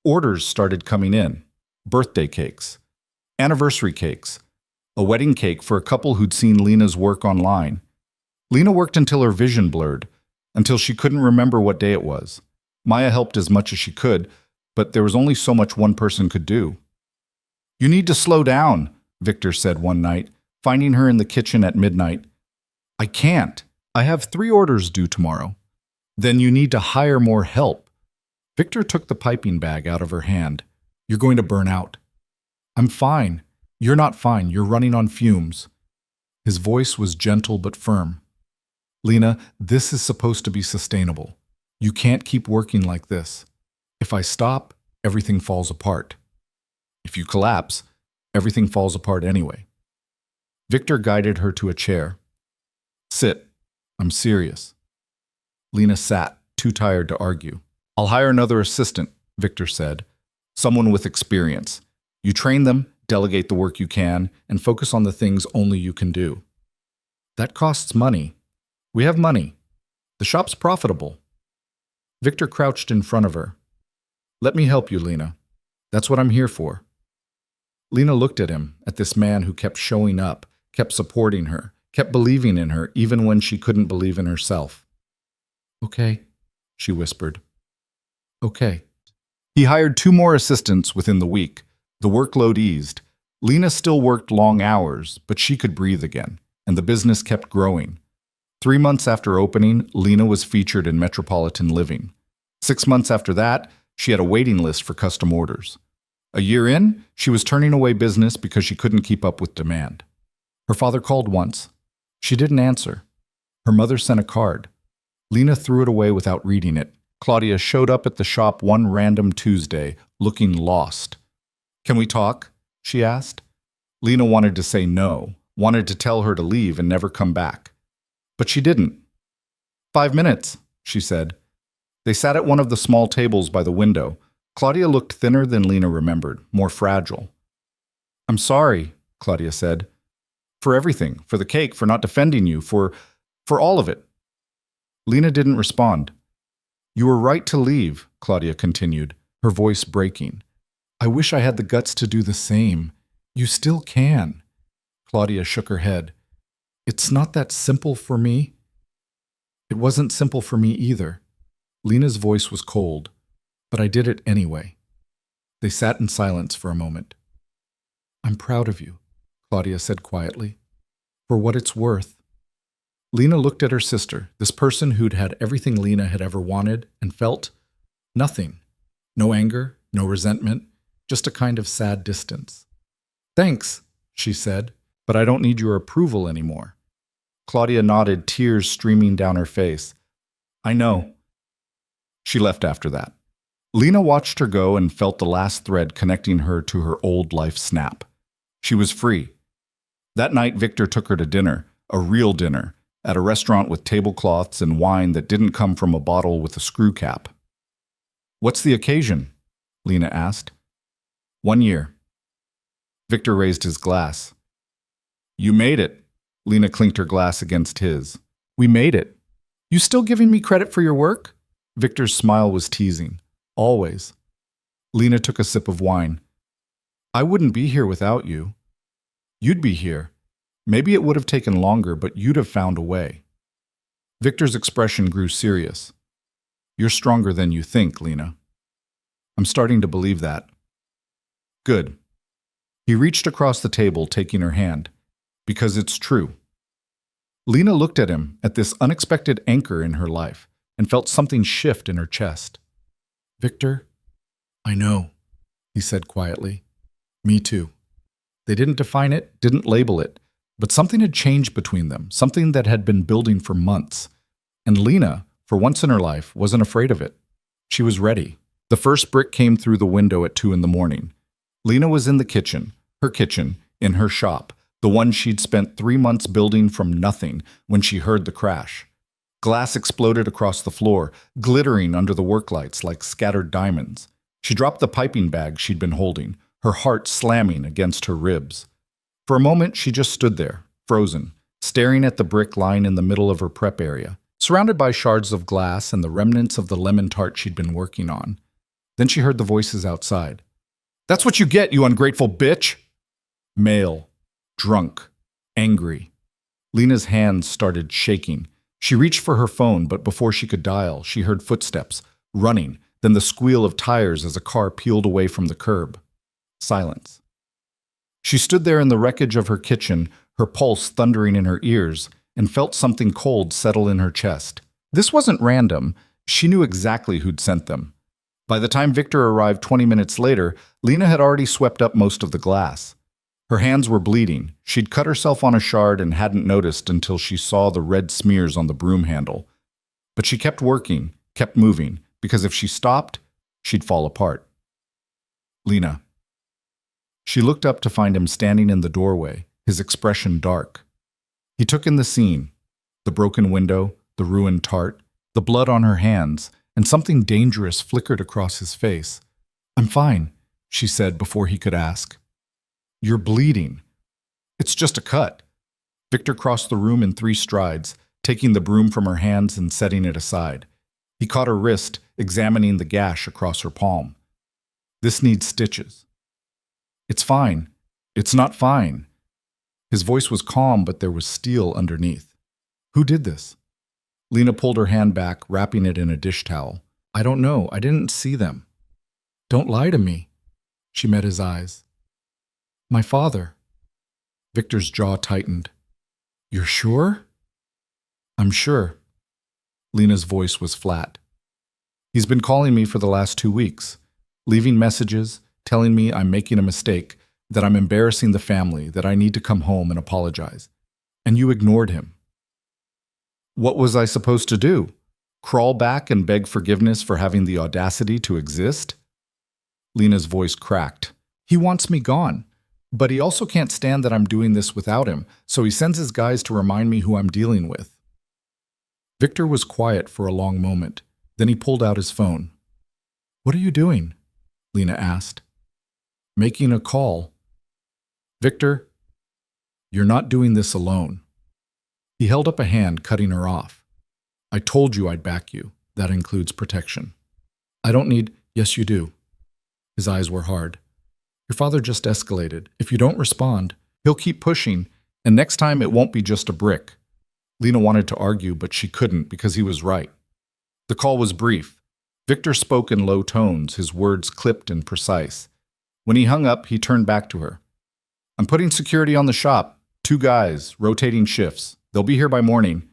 A: Orders started coming in. Birthday cakes, anniversary cakes, a wedding cake for a couple who'd seen Lena's work online. Lena worked until her vision blurred, until she couldn't remember what day it was. Maya helped as much as she could, but there was only so much one person could do. "You need to slow down," Victor said one night, finding her in the kitchen at midnight. "I can't. I have 3 orders due tomorrow." "Then you need to hire more help." Victor took the piping bag out of her hand. "You're going to burn out." "I'm fine." "You're not fine. You're running on fumes." His voice was gentle but firm. "Lena, this is supposed to be sustainable. You can't keep working like this. If I stop, everything falls apart. If you collapse, everything falls apart anyway." Victor guided her to a chair. "Sit. I'm serious." Lena sat, too tired to argue. "I'll hire another assistant," Victor said. "Someone with experience. You train them, delegate the work you can, and focus on the things only you can do." "That costs money." "We have money. The shop's profitable." Victor crouched in front of her. "Let me help you, Lena. That's what I'm here for." Lena looked at him, at this man who kept showing up, kept supporting her, kept believing in her even when she couldn't believe in herself. "Okay," she whispered. "Okay." He hired 2 more assistants within the week. The workload eased. Lena still worked long hours, but she could breathe again, and the business kept growing. 3 months after opening, Lena was featured in Metropolitan Living. 6 months after that, she had a waiting list for custom orders. A year in, she was turning away business because she couldn't keep up with demand. Her father called once. She didn't answer. Her mother sent a card. Lena threw it away without reading it. Claudia showed up at the shop one random Tuesday, looking lost. "Can we talk?" she asked. Lena wanted to say no, wanted to tell her to leave and never come back. But she didn't. 5 minutes, she said. They sat at one of the small tables by the window. Claudia looked thinner than Lena remembered, more fragile. "I'm sorry," Claudia said. "For everything, for the cake, for not defending you, for all of it." Lena didn't respond. "You were right to leave," Claudia continued, her voice breaking. "I wish I had the guts to do the same. You still can." Claudia shook her head. "It's not that simple for me." "It wasn't simple for me either." Lena's voice was cold, but I did it anyway. They sat in silence for a moment. "I'm proud of you," Claudia said quietly. "For what it's worth." Lena looked at her sister, this person who'd had everything Lena had ever wanted and felt. Nothing. No anger, no resentment, just a kind of sad distance. "Thanks," she said, "but I don't need your approval anymore." Claudia nodded, tears streaming down her face. "I know." She left after that. Lena watched her go and felt the last thread connecting her to her old life snap. She was free. That night, Victor took her to dinner, a real dinner, at a restaurant with tablecloths and wine that didn't come from a bottle with a screw cap. "What's the occasion?" Lena asked. "1 year." Victor raised his glass. "You made it." Lena clinked her glass against his. "We made it. You still giving me credit for your work?" Victor's smile was teasing. "Always." Lena took a sip of wine. "I wouldn't be here without you. You'd be here. Maybe it would have taken longer, but you'd have found a way." Victor's expression grew serious. "You're stronger than you think, Lena." "I'm starting to believe that." "Good." He reached across the table, taking her hand. "Because it's true." Lena looked at him, at this unexpected anchor in her life, and felt something shift in her chest. "Victor, I know," he said quietly. "Me too." They didn't define it, didn't label it, but something had changed between them, something that had been building for months. And Lena, for once in her life, wasn't afraid of it. She was ready. The first brick came through the window at 2 in the morning. Lena was in the kitchen, in her shop, the one she'd spent 3 months building from nothing when she heard the crash. Glass exploded across the floor, glittering under the work lights like scattered diamonds. She dropped the piping bag she'd been holding, her heart slamming against her ribs. For a moment, she just stood there, frozen, staring at the brick lying in the middle of her prep area, surrounded by shards of glass and the remnants of the lemon tart she'd been working on. Then she heard the voices outside. "That's what you get, you ungrateful bitch!" Male, drunk, angry. Lena's hands started shaking. She reached for her phone, but before she could dial, she heard footsteps, running, then the squeal of tires as a car peeled away from the curb. Silence. She stood there in the wreckage of her kitchen, her pulse thundering in her ears, and felt something cold settle in her chest. This wasn't random. She knew exactly who'd sent them. By the time Victor arrived 20 minutes later, Lena had already swept up most of the glass. Her hands were bleeding. She'd cut herself on a shard and hadn't noticed until she saw the red smears on the broom handle. But she kept working, kept moving, because if she stopped, she'd fall apart. "Lena." She looked up to find him standing in the doorway, his expression dark. He took in the scene, the broken window, the ruined tart, the blood on her hands, and something dangerous flickered across his face. "I'm fine," she said before he could ask. "You're bleeding." "It's just a cut." Victor crossed the room in 3 strides, taking the broom from her hands and setting it aside. He caught her wrist, examining the gash across her palm. "This needs stitches." "It's fine." "It's not fine." His voice was calm, but there was steel underneath. "Who did this?" Lena pulled her hand back, wrapping it in a dish towel. "I don't know. I didn't see them." "Don't lie to me." She met his eyes. "My father." Victor's jaw tightened. "You're sure?" "I'm sure." Lena's voice was flat. "He's been calling me for the last 2 weeks, leaving messages, telling me I'm making a mistake, that I'm embarrassing the family, that I need to come home and apologize. And you ignored him." "What was I supposed to do? Crawl back and beg forgiveness for having the audacity to exist?" Lena's voice cracked. "He wants me gone. But he also can't stand that I'm doing this without him, so he sends his guys to remind me who I'm dealing with." Victor was quiet for a long moment. Then he pulled out his phone. "What are you doing?" Lena asked. "Making a call." "Victor, you're not doing this alone." He held up a hand, cutting her off. "I told you I'd back you. That includes protection." "I don't need—" "Yes, you do." His eyes were hard. "Your father just escalated. If you don't respond, he'll keep pushing, and next time it won't be just a brick." Lena wanted to argue, but she couldn't because he was right. The call was brief. Victor spoke in low tones, his words clipped and precise. When he hung up, he turned back to her. "I'm putting security on the shop. 2 guys, rotating shifts. They'll be here by morning.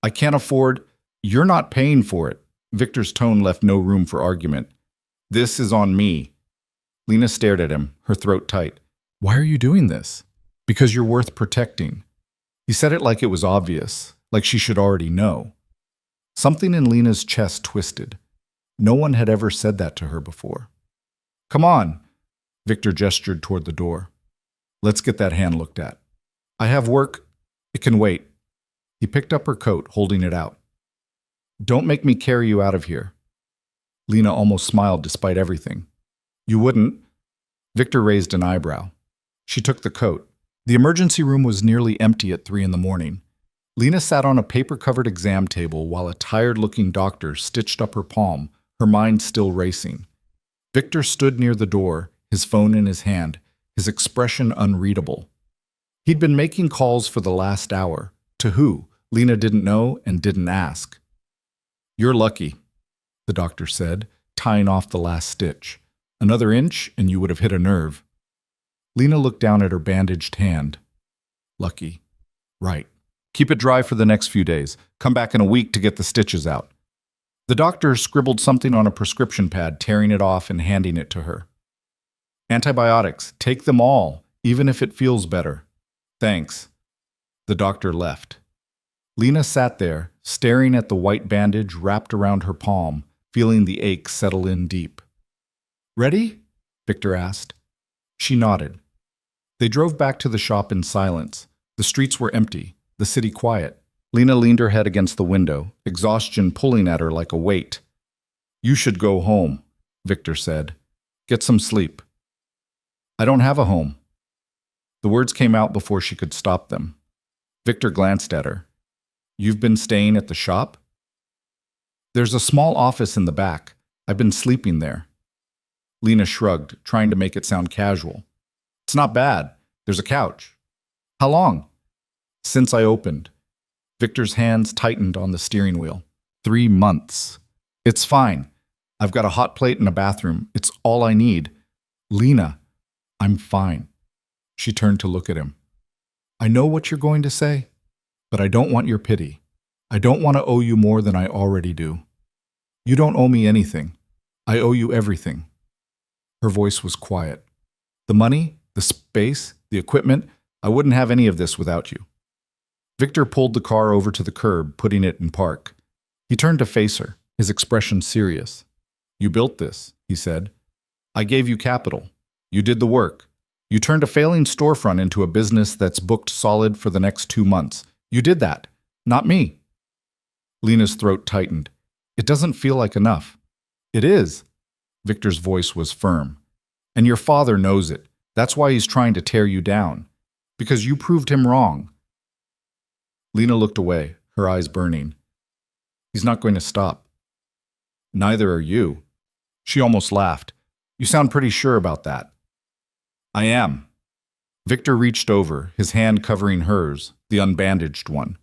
A: I can't afford—" "You're not paying for it." Victor's tone left no room for argument. "This is on me." Lena stared at him, her throat tight. "Why are you doing this?" "Because you're worth protecting." He said it like it was obvious, like she should already know. Something in Lena's chest twisted. No one had ever said that to her before. "Come on." Victor gestured toward the door. "Let's get that hand looked at." "I have work." "It can wait." He picked up her coat, holding it out. Don't make me carry you out of here. Lena almost smiled despite everything. You wouldn't? Victor raised an eyebrow. She took the coat. The emergency room was nearly empty at 3 in the morning. Lena sat on a paper-covered exam table while a tired-looking doctor stitched up her palm, her mind still racing. Victor stood near the door, his phone in his hand, his expression unreadable. He'd been making calls for the last hour. To who? Lena didn't know and didn't ask. You're lucky, the doctor said, tying off the last stitch. Another inch and you would have hit a nerve. Lena looked down at her bandaged hand. Lucky. Right. Keep it dry for the next few days. Come back in a week to get the stitches out. The doctor scribbled something on a prescription pad, tearing it off and handing it to her. Antibiotics. Take them all, even if it feels better. Thanks. The doctor left. Lena sat there, staring at the white bandage wrapped around her palm, feeling the ache settle in deep. Ready? Victor asked. She nodded. They drove back to the shop in silence. The streets were empty, the city quiet. Lena leaned her head against the window, exhaustion pulling at her like a weight. You should go home, Victor said. Get some sleep. I don't have a home. The words came out before she could stop them. Victor glanced at her. You've been staying at the shop? There's a small office in the back. I've been sleeping there. Lena shrugged, trying to make it sound casual. It's not bad. There's a couch. How long? Since I opened. Victor's hands tightened on the steering wheel. 3 months. It's fine. I've got a hot plate and a bathroom. It's all I need. Lena, I'm fine. She turned to look at him. I know what you're going to say, but I don't want your pity. I don't want to owe you more than I already do. You don't owe me anything. I owe you everything. Her voice was quiet. The money, the space, the equipment, I wouldn't have any of this without you. Victor pulled the car over to the curb, putting it in park. He turned to face her, his expression serious. You built this, he said. I gave you capital. You did the work. You turned a failing storefront into a business that's booked solid for the next 2 months. You did that, not me. Lena's throat tightened. It doesn't feel like enough. It is. Victor's voice was firm. And your father knows it. That's why he's trying to tear you down. Because you proved him wrong. Lena looked away, her eyes burning. He's not going to stop. Neither are you. She almost laughed. You sound pretty sure about that. I am. Victor reached over, his hand covering hers, the unbandaged one.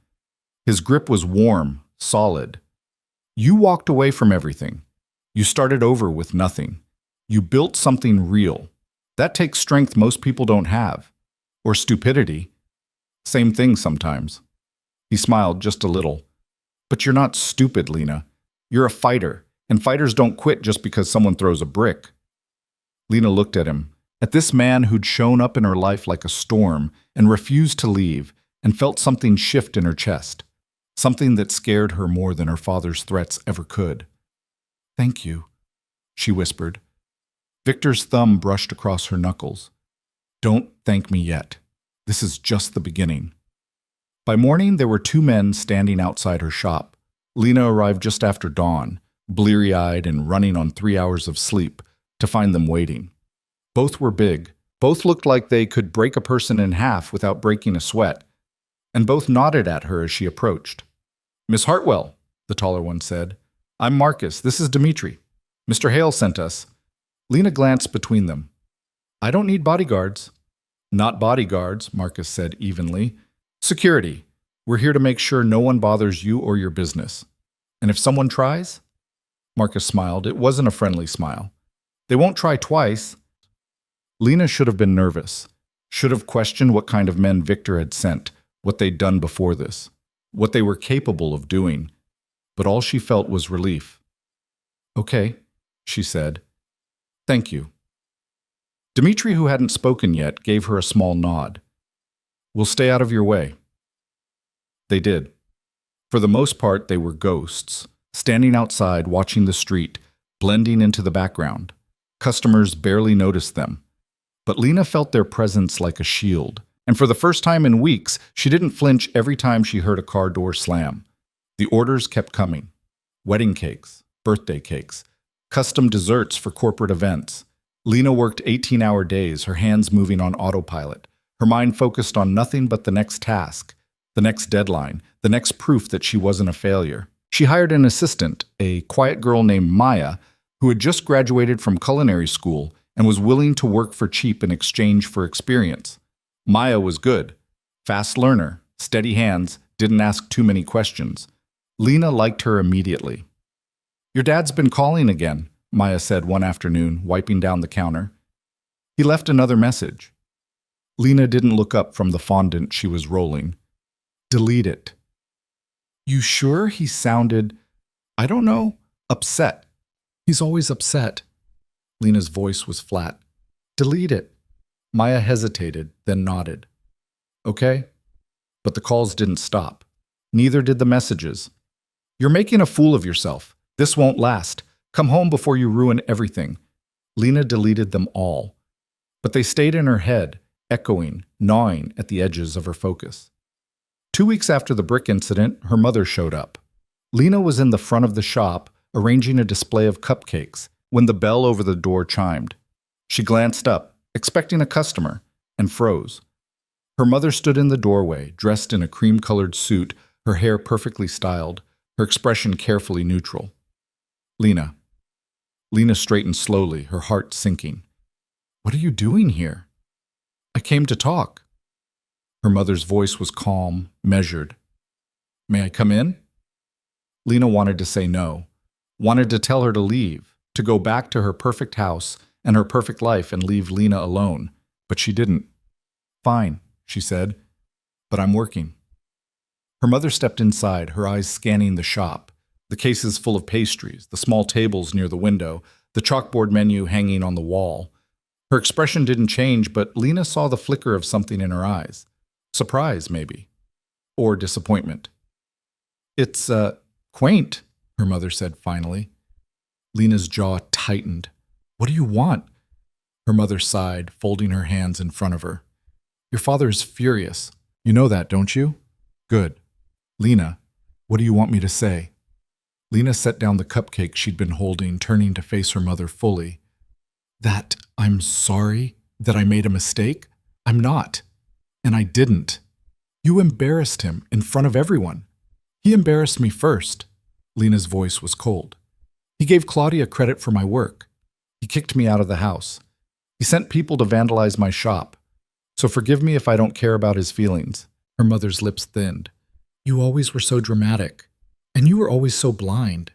A: His grip was warm, solid. You walked away from everything. You started over with nothing. You built something real. That takes strength most people don't have. Or stupidity. Same thing sometimes. He smiled just a little. But you're not stupid, Lena. You're a fighter, and fighters don't quit just because someone throws a brick. Lena looked at him, at this man who'd shown up in her life like a storm and refused to leave, and felt something shift in her chest. Something that scared her more than her father's threats ever could. Thank you, she whispered. Victor's thumb brushed across her knuckles. Don't thank me yet. This is just the beginning. By morning, there were 2 men standing outside her shop. Lena arrived just after dawn, bleary-eyed and running on 3 hours of sleep, to find them waiting. Both were big. Both looked like they could break a person in half without breaking a sweat. And both nodded at her as she approached. Miss Hartwell, the taller one said. I'm Marcus. This is Dimitri. Mr. Hale sent us. Lena glanced between them. I don't need bodyguards. Not bodyguards, Marcus said evenly. Security. We're here to make sure no one bothers you or your business. And if someone tries? Marcus smiled. It wasn't a friendly smile. They won't try twice. Lena should have been nervous. Should have questioned what kind of men Victor had sent, what they'd done before this, what they were capable of doing. But all she felt was relief. Okay, she said. Thank you. Dimitri, who hadn't spoken yet, gave her a small nod. We'll stay out of your way. They did. For the most part, they were ghosts, standing outside watching the street, blending into the background. Customers barely noticed them. But Lena felt their presence like a shield, And for the first time in weeks, she didn't flinch every time she heard a car door slam. The orders kept coming. Wedding cakes, birthday cakes, custom desserts for corporate events. Lena worked 18-hour days, her hands moving on autopilot, her mind focused on nothing but the next task, the next deadline, the next proof that she wasn't a failure. She hired an assistant, a quiet girl named Maya, who had just graduated from culinary school and was willing to work for cheap in exchange for experience. Maya was good, fast learner, steady hands, didn't ask too many questions. Lena liked her immediately. "Your dad's been calling again," Maya said one afternoon, wiping down the counter. "He left another message." Lena didn't look up from the fondant she was rolling. "Delete it." "You sure?" He sounded, I don't know, upset. "He's always upset." Lena's voice was flat. "Delete it." Maya hesitated, then nodded. "Okay." But the calls didn't stop. Neither did the messages. "You're making a fool of yourself. This won't last. Come home before you ruin everything." Lena deleted them all. But they stayed in her head, echoing, gnawing at the edges of her focus. 2 weeks after the brick incident, her mother showed up. Lena was in the front of the shop, arranging a display of cupcakes, when the bell over the door chimed. She glanced up, expecting a customer, and froze. Her mother stood in the doorway, dressed in a cream-colored suit, her hair perfectly styled, her expression carefully neutral. "Lena." Lena straightened slowly, her heart sinking. "What are you doing here?" "I came to talk." Her mother's voice was calm, measured. "May I come in?" Lena wanted to say no, wanted to tell her to leave, to go back to her perfect house and her perfect life and leave Lena alone, but she didn't. "Fine," she said, "but I'm working." Her mother stepped inside, her eyes scanning the shop, the cases full of pastries, the small tables near the window, the chalkboard menu hanging on the wall. Her expression didn't change, but Lena saw the flicker of something in her eyes. Surprise, maybe. Or disappointment. "It's, quaint," her mother said finally. Lena's jaw tightened. "What do you want?" Her mother sighed, folding her hands in front of her. "Your father is furious. You know that, don't you?" "Good." "Lena, what do you want me to say?" Lena set down the cupcake she'd been holding, turning to face her mother fully. "That I'm sorry, that I made a mistake? I'm not. And I didn't. You embarrassed him in front of everyone. He embarrassed me first." Lena's voice was cold. "He gave Claudia credit for my work. He kicked me out of the house. He sent people to vandalize my shop. So forgive me if I don't care about his feelings." Her mother's lips thinned. "You always were so dramatic. And you were always so blind."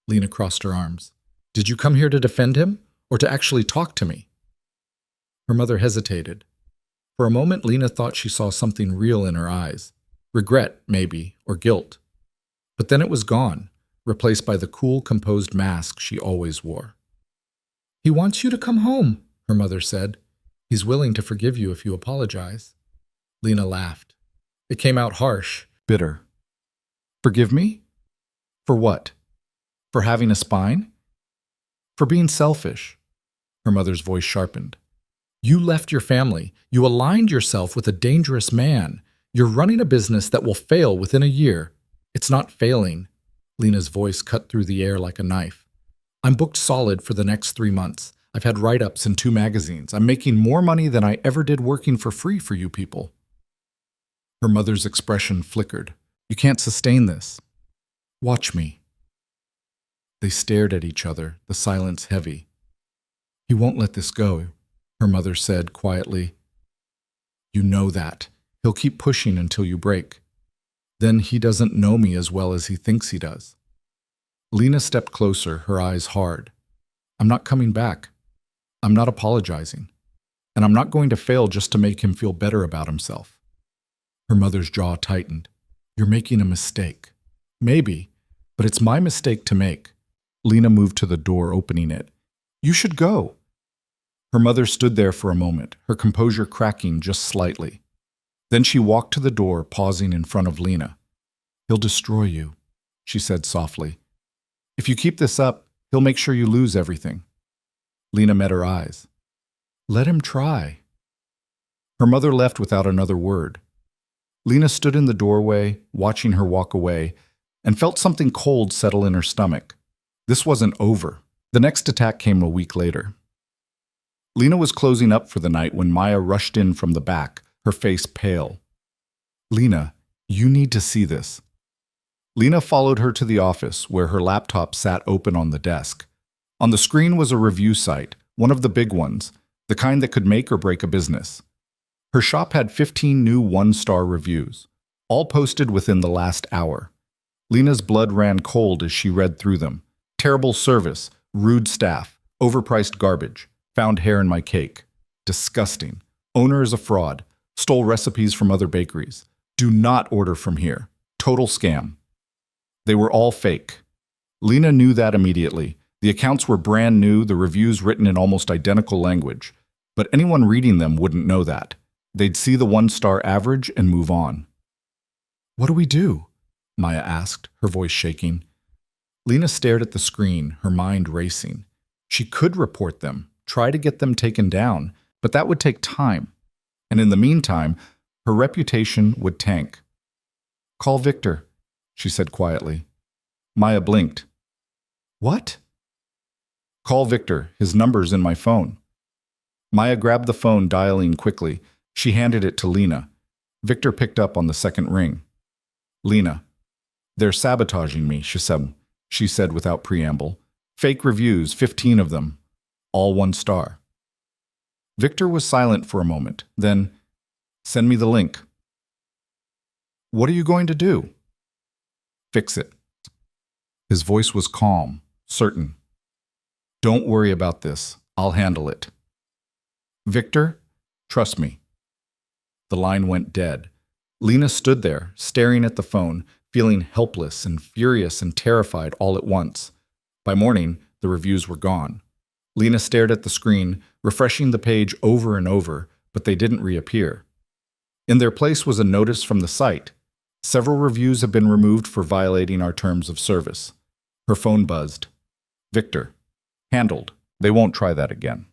A: Lena crossed her arms. "Did you come here to defend him, or to actually talk to me?" Her mother hesitated. For a moment, Lena thought she saw something real in her eyes. Regret, maybe, or guilt. But then it was gone, replaced by the cool, composed mask she always wore. "He wants you to come home," her mother said. "He's willing to forgive you if you apologize." Lena laughed. It came out harsh, bitter. "Forgive me? For what? For having a spine? For being selfish?" Her mother's voice sharpened. "You left your family. You aligned yourself with a dangerous man. You're running a business that will fail within a year. It's not failing." Lena's voice cut through the air like a knife. "I'm booked solid for the next 3 months. I've had write-ups in 2 magazines. I'm making more money than I ever did working for free for you people." Her mother's expression flickered. "You can't sustain this. Watch me." They stared at each other, the silence heavy. "He won't let this go," her mother said quietly. "You know that. He'll keep pushing until you break. Then he doesn't know me as well as he thinks he does." Lena stepped closer, her eyes hard. "I'm not coming back. I'm not apologizing. And I'm not going to fail just to make him feel better about himself." Her mother's jaw tightened. "You're making a mistake." "Maybe, but it's my mistake to make." Lena moved to the door, opening it. "You should go." Her mother stood there for a moment, her composure cracking just slightly. Then she walked to the door, pausing in front of Lena. "He'll destroy you," she said softly. "If you keep this up, he'll make sure you lose everything." Lena met her eyes. "Let him try." Her mother left without another word. Lena stood in the doorway, watching her walk away, and felt something cold settle in her stomach. This wasn't over. The next attack came a week later. Lena was closing up for the night when Maya rushed in from the back, her face pale. "Lena, you need to see this." Lena followed her to the office, where her laptop sat open on the desk. On the screen was a review site, one of the big ones, the kind that could make or break a business. Her shop had 15 new one-star reviews, all posted within the last hour. Lena's blood ran cold as she read through them. Terrible service, rude staff, overpriced garbage, found hair in my cake. Disgusting. Owner is a fraud, stole recipes from other bakeries. Do not order from here. Total scam. They were all fake. Lena knew that immediately. The accounts were brand new, the reviews written in almost identical language. But anyone reading them wouldn't know that. They'd see the one-star average and move on. "What do we do?" Maya asked, her voice shaking. Lena stared at the screen, her mind racing. She could report them, try to get them taken down, but that would take time. And in the meantime, her reputation would tank. "Call Victor," she said quietly. Maya blinked. "What?" "Call Victor. His number's in my phone." Maya grabbed the phone, dialing quickly. She handed it to Lena. Victor picked up on the second ring. "Lena, they're sabotaging me," she said without preamble. "Fake reviews, 15 of them. All one star." Victor was silent for a moment. Then, "Send me the link." "What are you going to do?" "Fix it." His voice was calm, certain. "Don't worry about this. I'll handle it." "Victor, trust me." The line went dead. Lena stood there, staring at the phone, feeling helpless and furious and terrified all at once. By morning, the reviews were gone. Lena stared at the screen, refreshing the page over and over, but they didn't reappear. In their place was a notice from the site. "Several reviews have been removed for violating our terms of service." Her phone buzzed. "Victor. Handled. They won't try that again."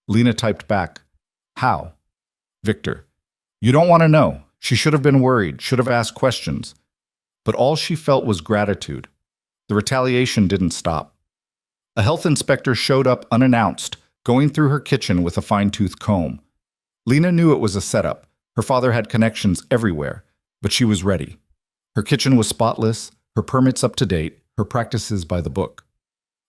A: Lena typed back, "How?" "Victor. You don't want to know. She should have been worried, should have asked questions." But all she felt was gratitude. The retaliation didn't stop. A health inspector showed up unannounced, going through her kitchen with a fine-tooth comb. Lena knew it was a setup. Her father had connections everywhere, but she was ready. Her kitchen was spotless, her permits up to date, her practices by the book.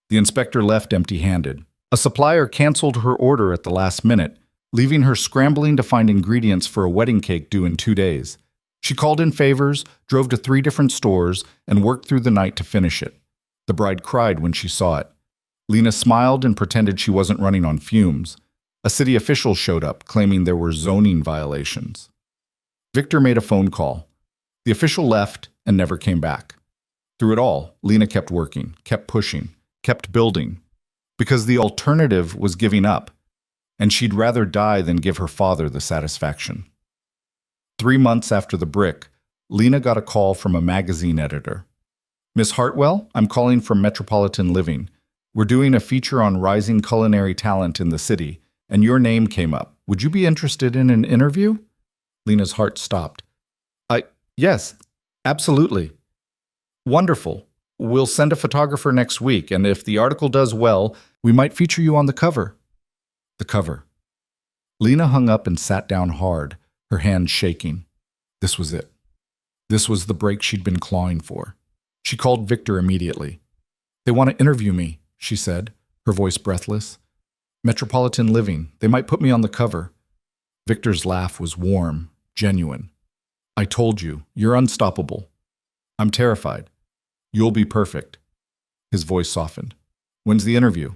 A: The inspector left empty-handed. A supplier canceled her order at the last minute, leaving her scrambling to find ingredients for a wedding cake due in 2 days. She called in favors, drove to 3 different stores, and worked through the night to finish it. The bride cried when she saw it. Lena smiled and pretended she wasn't running on fumes. A city official showed up, claiming there were zoning violations. Victor made a phone call. The official left and never came back. Through it all, Lena kept working, kept pushing, kept building. Because the alternative was giving up, and she'd rather die than give her father the satisfaction. 3 months after the brick, Lena got a call from a magazine editor. "Miss Hartwell, I'm calling from Metropolitan Living. We're doing a feature on rising culinary talent in the city, and your name came up. Would you be interested in an interview?" Lena's heart stopped. Yes, absolutely." "Wonderful. We'll send a photographer next week, and if the article does well, we might feature you on the cover." The cover. Lena hung up and sat down hard, her hands shaking. This was it. This was the break she'd been clawing for. She called Victor immediately. "They want to interview me," she said, her voice breathless. "Metropolitan Living. They might put me on the cover." Victor's laugh was warm, genuine. "I told you, you're unstoppable. I'm terrified. You'll be perfect." His voice softened. "When's the interview?"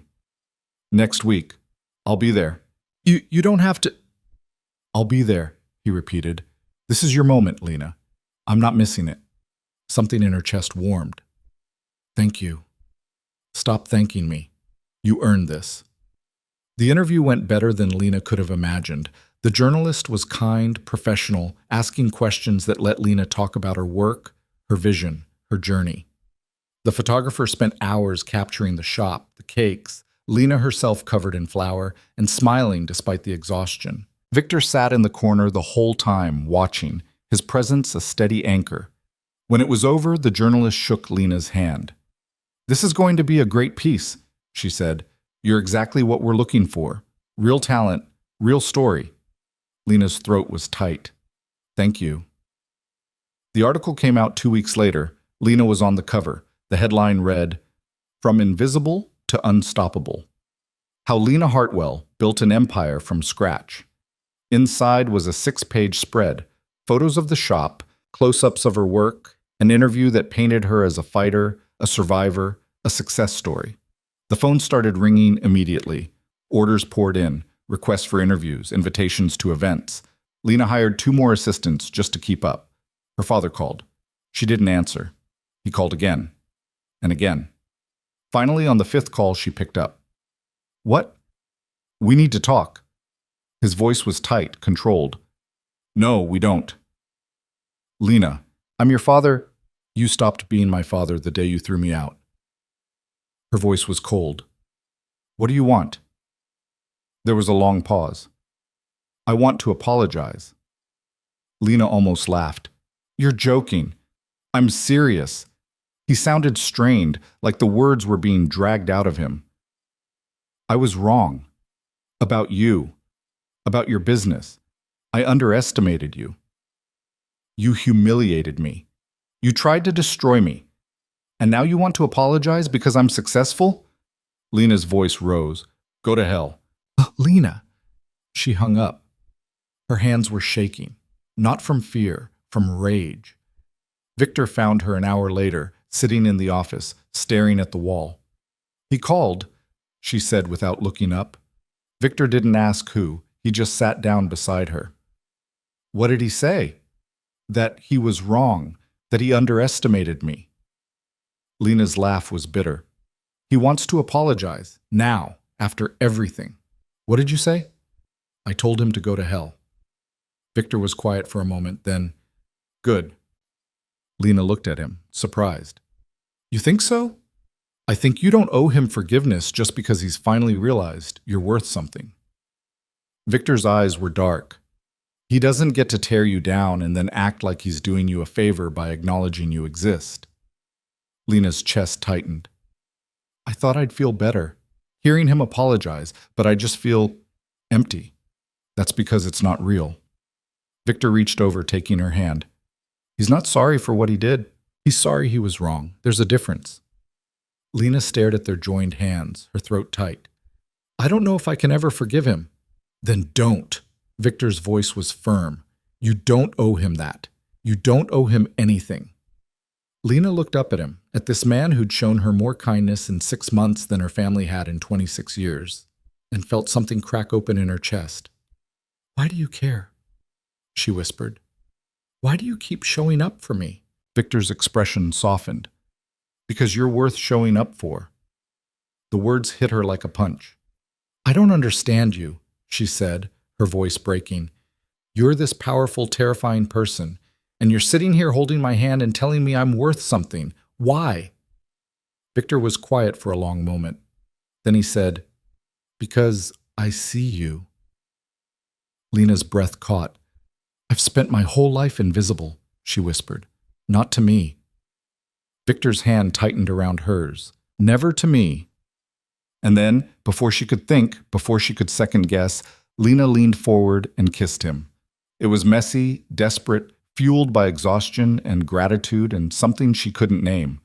A: "Next week. I'll be there." You don't have to." "I'll be there," he repeated. "This is your moment, Lena. I'm not missing it." Something in her chest warmed. "Thank you." "Stop thanking me. You earned this." The interview went better than Lena could have imagined. The journalist was kind, professional, asking questions that let Lena talk about her work, her vision, her journey. The photographer spent hours capturing the shop, the cakes, Lena herself covered in flour, and smiling despite the exhaustion. Victor sat in the corner the whole time, watching, his presence a steady anchor. When it was over, the journalist shook Lena's hand. "This is going to be a great piece," she said. "You're exactly what we're looking for. Real talent, real story." Lena's throat was tight. "Thank you." The article came out 2 weeks later. Lena was on the cover. The headline read, "From Invisible to Unstoppable. How Lena Hartwell Built an Empire from Scratch." Inside was a 6-page spread, photos of the shop, close-ups of her work, an interview that painted her as a fighter, a survivor, a success story. The phone started ringing immediately. Orders poured in, requests for interviews, invitations to events. Lena hired 2 more assistants just to keep up. Her father called. She didn't answer. He called again and again. Finally, on the 5th call, she picked up. "What? We need to talk." His voice was tight, controlled. "No, we don't." "Lena, I'm your father." "You stopped being my father the day you threw me out." Her voice was cold. "What do you want?" There was a long pause. "I want to apologize." Lena almost laughed. "You're joking. I'm serious." He sounded strained, like the words were being dragged out of him. "I was wrong. About you. About your business. I underestimated you. You humiliated me. You tried to destroy me. And now you want to apologize because I'm successful?" Lena's voice rose. "Go to hell." "Lena." She hung up. Her hands were shaking, not from fear, from rage. Victor found her an hour later, sitting in the office, staring at the wall. "He called," she said without looking up. Victor didn't ask who. He just sat down beside her. "What did he say?" "That he was wrong, that he underestimated me." Lena's laugh was bitter. "He wants to apologize, now, after everything." "What did you say?" "I told him to go to hell." Victor was quiet for a moment, then, "Good." Lena looked at him, surprised. "You think so?" "I think you don't owe him forgiveness just because he's finally realized you're worth something." Victor's eyes were dark. "He doesn't get to tear you down and then act like he's doing you a favor by acknowledging you exist." Lena's chest tightened. "I thought I'd feel better, hearing him apologize, but I just feel empty. That's because it's not real." Victor reached over, taking her hand. "He's not sorry for what he did. He's sorry he was wrong. There's a difference." Lena stared at their joined hands, her throat tight. "I don't know if I can ever forgive him." "Then don't." Victor's voice was firm. "You don't owe him that. You don't owe him anything." Lena looked up at him, at this man who'd shown her more kindness in 6 months than her family had in 26 years, and felt something crack open in her chest. "Why do you care?" she whispered. "Why do you keep showing up for me?" Victor's expression softened. "Because you're worth showing up for." The words hit her like a punch. "I don't understand you," she said, her voice breaking. "You're this powerful, terrifying person, and you're sitting here holding my hand and telling me I'm worth something. Why?" Victor was quiet for a long moment. Then he said, "Because I see you." Lena's breath caught. "I've spent my whole life invisible," she whispered. "Not to me." Victor's hand tightened around hers. "Never to me." And then, before she could think, before she could second guess, Lena leaned forward and kissed him. It was messy, desperate, fueled by exhaustion and gratitude and something she couldn't name.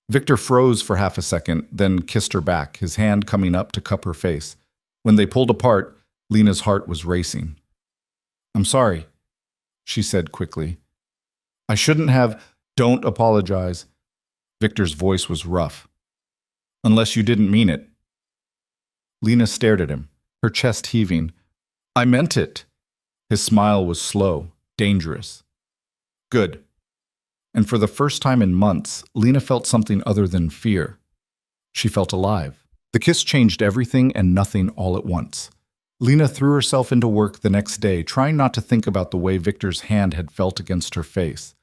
A: Victor froze for half a second, then kissed her back, his hand coming up to cup her face. When they pulled apart, Lena's heart was racing. "I'm sorry," she said quickly. "I shouldn't have." "Don't apologize." Victor's voice was rough. "Unless you didn't mean it." Lena stared at him, her chest heaving. "I meant it." His smile was slow, dangerous. "Good." And for the first time in months, Lena felt something other than fear. She felt alive. The kiss changed everything and nothing all at once. Lena threw herself into work the next day, trying not to think about the way Victor's hand had felt against her face,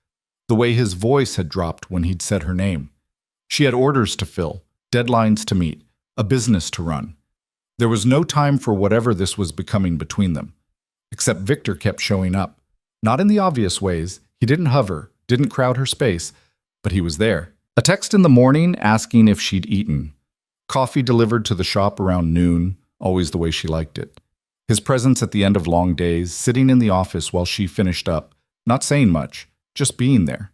A: the way his voice had dropped when he'd said her name. She had orders to fill, deadlines to meet, a business to run. There was no time for whatever this was becoming between them. Except Victor kept showing up. Not in the obvious ways. He didn't hover, didn't crowd her space, but he was there. A text in the morning asking if she'd eaten. Coffee delivered to the shop around noon, always the way she liked it. His presence at the end of long days, sitting in the office while she finished up, not saying much, just being there.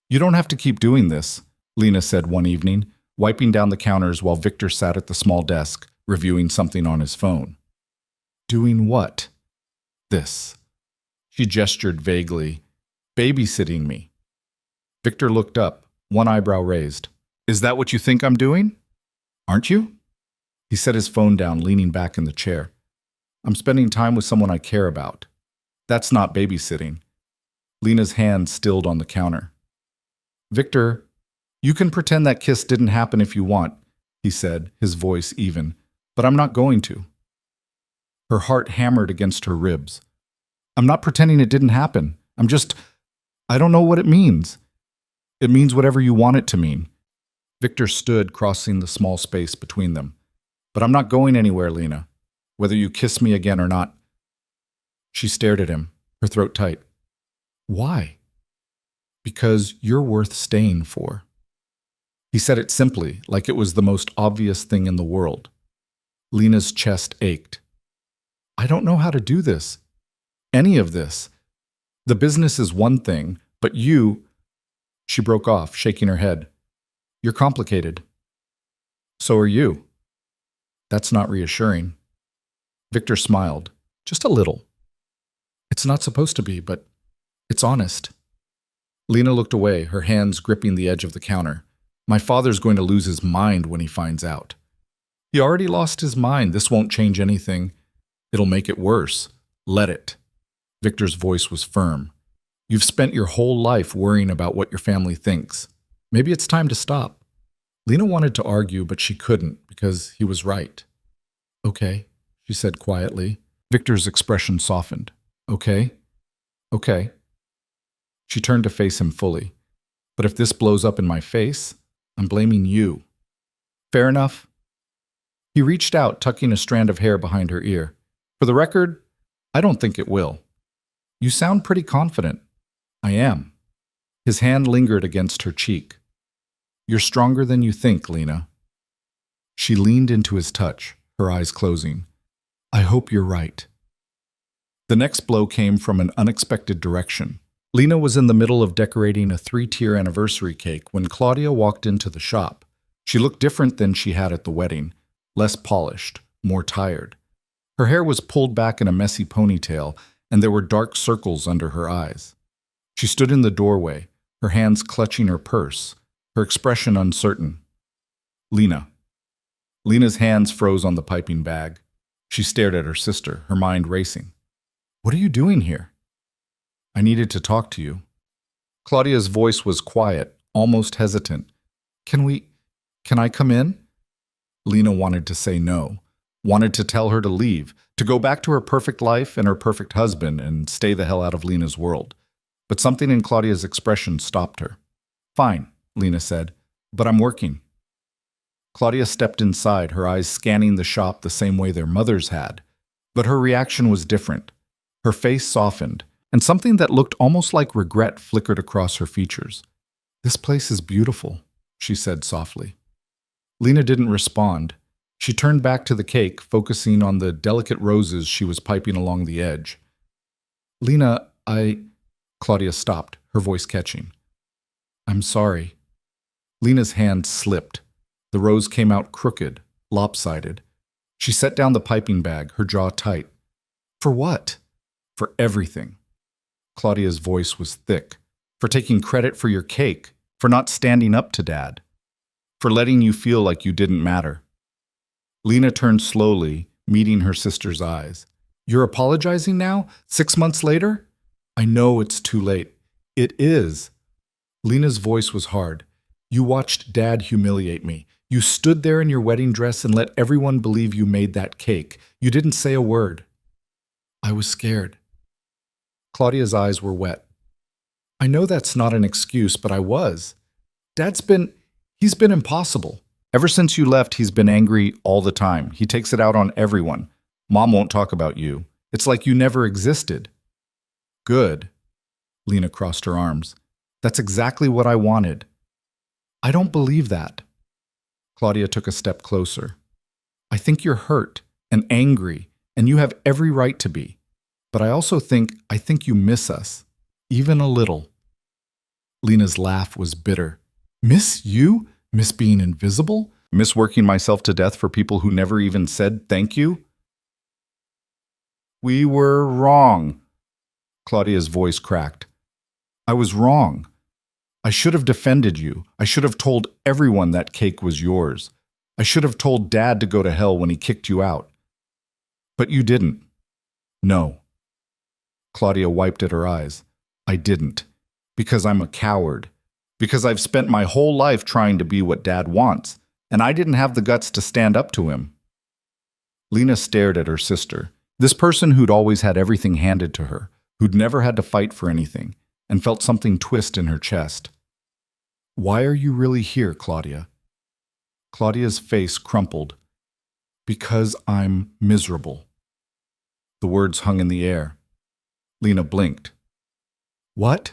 A: "You don't have to keep doing this," Lena said one evening, wiping down the counters while Victor sat at the small desk, reviewing something on his phone. "Doing what?" "This." She gestured vaguely. "Babysitting me." Victor looked up, one eyebrow raised. "Is that what you think I'm doing? Aren't you?" He set his phone down, leaning back in the chair. "I'm spending time with someone I care about. That's not babysitting." Lena's hand stilled on the counter. "Victor, you can pretend that kiss didn't happen if you want," he said, his voice even, "but I'm not going to." Her heart hammered against her ribs. "I'm not pretending it didn't happen. I don't know what it means." "It means whatever you want it to mean." Victor stood, crossing the small space between them. "But I'm not going anywhere, Lena, whether you kiss me again or not." She stared at him, her throat tight. "Why?" "Because you're worth staying for." He said it simply, like it was the most obvious thing in the world. Lena's chest ached. "I don't know how to do this. Any of this. The business is one thing, but you—" She broke off, shaking her head. "You're complicated." "So are you." That's not reassuring. Victor smiled, just a little. "It's not supposed to be, but it's honest." Lena looked away, her hands gripping the edge of the counter. "My father's going to lose his mind when he finds out." "He already lost his mind. This won't change anything. It'll make it worse. Let it." Victor's voice was firm. "You've spent your whole life worrying about what your family thinks. Maybe it's time to stop." Lena wanted to argue, but she couldn't because he was right. "Okay," she said quietly. Victor's expression softened. "Okay. Okay." She turned to face him fully. "But if this blows up in my face, I'm blaming you." "Fair enough." He reached out, tucking a strand of hair behind her ear. "For the record, I don't think it will." "You sound pretty confident." "I am." His hand lingered against her cheek. "You're stronger than you think, Lena." She leaned into his touch, her eyes closing. "I hope you're right." The next blow came from an unexpected direction. Lena was in the middle of decorating a 3-tier anniversary cake when Claudia walked into the shop. She looked different than she had at the wedding, less polished, more tired. Her hair was pulled back in a messy ponytail, and there were dark circles under her eyes. She stood in the doorway, her hands clutching her purse, her expression uncertain. "Lena." Lena's hands froze on the piping bag. She stared at her sister, her mind racing. "What are you doing here?" "I needed to talk to you." Claudia's voice was quiet, almost hesitant. Can I come in?" Lena wanted to say no, wanted to tell her to leave, to go back to her perfect life and her perfect husband and stay the hell out of Lena's world. But something in Claudia's expression stopped her. "Fine," Lena said, "but I'm working." Claudia stepped inside, her eyes scanning the shop the same way their mothers had. But her reaction was different. Her face softened, and something that looked almost like regret flickered across her features. "This place is beautiful," she said softly. Lena didn't respond. She turned back to the cake, focusing on the delicate roses she was piping along the edge. "Lena, Claudia stopped, her voice catching. "I'm sorry." Lena's hand slipped. The rose came out crooked, lopsided. She set down the piping bag, her jaw tight. "For what?" "For everything." Claudia's voice was thick. "For taking credit for your cake, for not standing up to Dad, for letting you feel like you didn't matter." Lena turned slowly, meeting her sister's eyes. "You're apologizing now? 6 months later?" "I know it's too late." "It is." Lena's voice was hard. "You watched Dad humiliate me. You stood there in your wedding dress and let everyone believe you made that cake. You didn't say a word." "I was scared." Claudia's eyes were wet. "I know that's not an excuse, but I was. He's been impossible. Ever since you left, he's been angry all the time. He takes it out on everyone. Mom won't talk about you. It's like you never existed. Good. Lena crossed her arms. That's exactly what I wanted. I don't believe that. Claudia took a step closer. I think you're hurt and angry, and you have every right to be. But I also think you miss us, even a little. Lena's laugh was bitter. Miss you? Miss being invisible? Miss working myself to death for people who never even said thank you? We were wrong. Claudia's voice cracked. I was wrong. I should have defended you. I should have told everyone that cake was yours. I should have told Dad to go to hell when he kicked you out. But you didn't. No. Claudia wiped at her eyes. I didn't. Because I'm a coward. Because I've spent my whole life trying to be what Dad wants, and I didn't have the guts to stand up to him. Lena stared at her sister, this person who'd always had everything handed to her, who'd never had to fight for anything, and felt something twist in her chest. Why are you really here, Claudia? Claudia's face crumpled. Because I'm miserable. The words hung in the air. Lena blinked. What?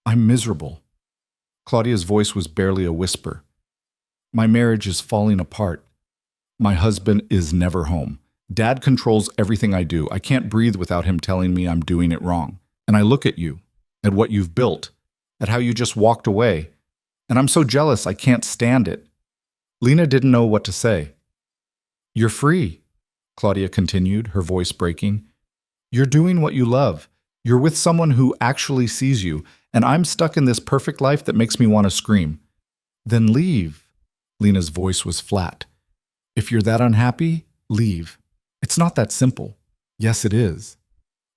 A: I'm miserable. Claudia's voice was barely a whisper. My marriage is falling apart. My husband is never home. Dad controls everything I do. I can't breathe without him telling me I'm doing it wrong. And I look at you, at what you've built, at how you just walked away, and I'm so jealous I can't stand it. Lena didn't know what to say. You're free, Claudia continued, her voice breaking. You're doing what you love. You're with someone who actually sees you, and I'm stuck in this perfect life that makes me want to scream. Then leave. Lena's voice was flat. If you're that unhappy, leave. It's not that simple. Yes, it is.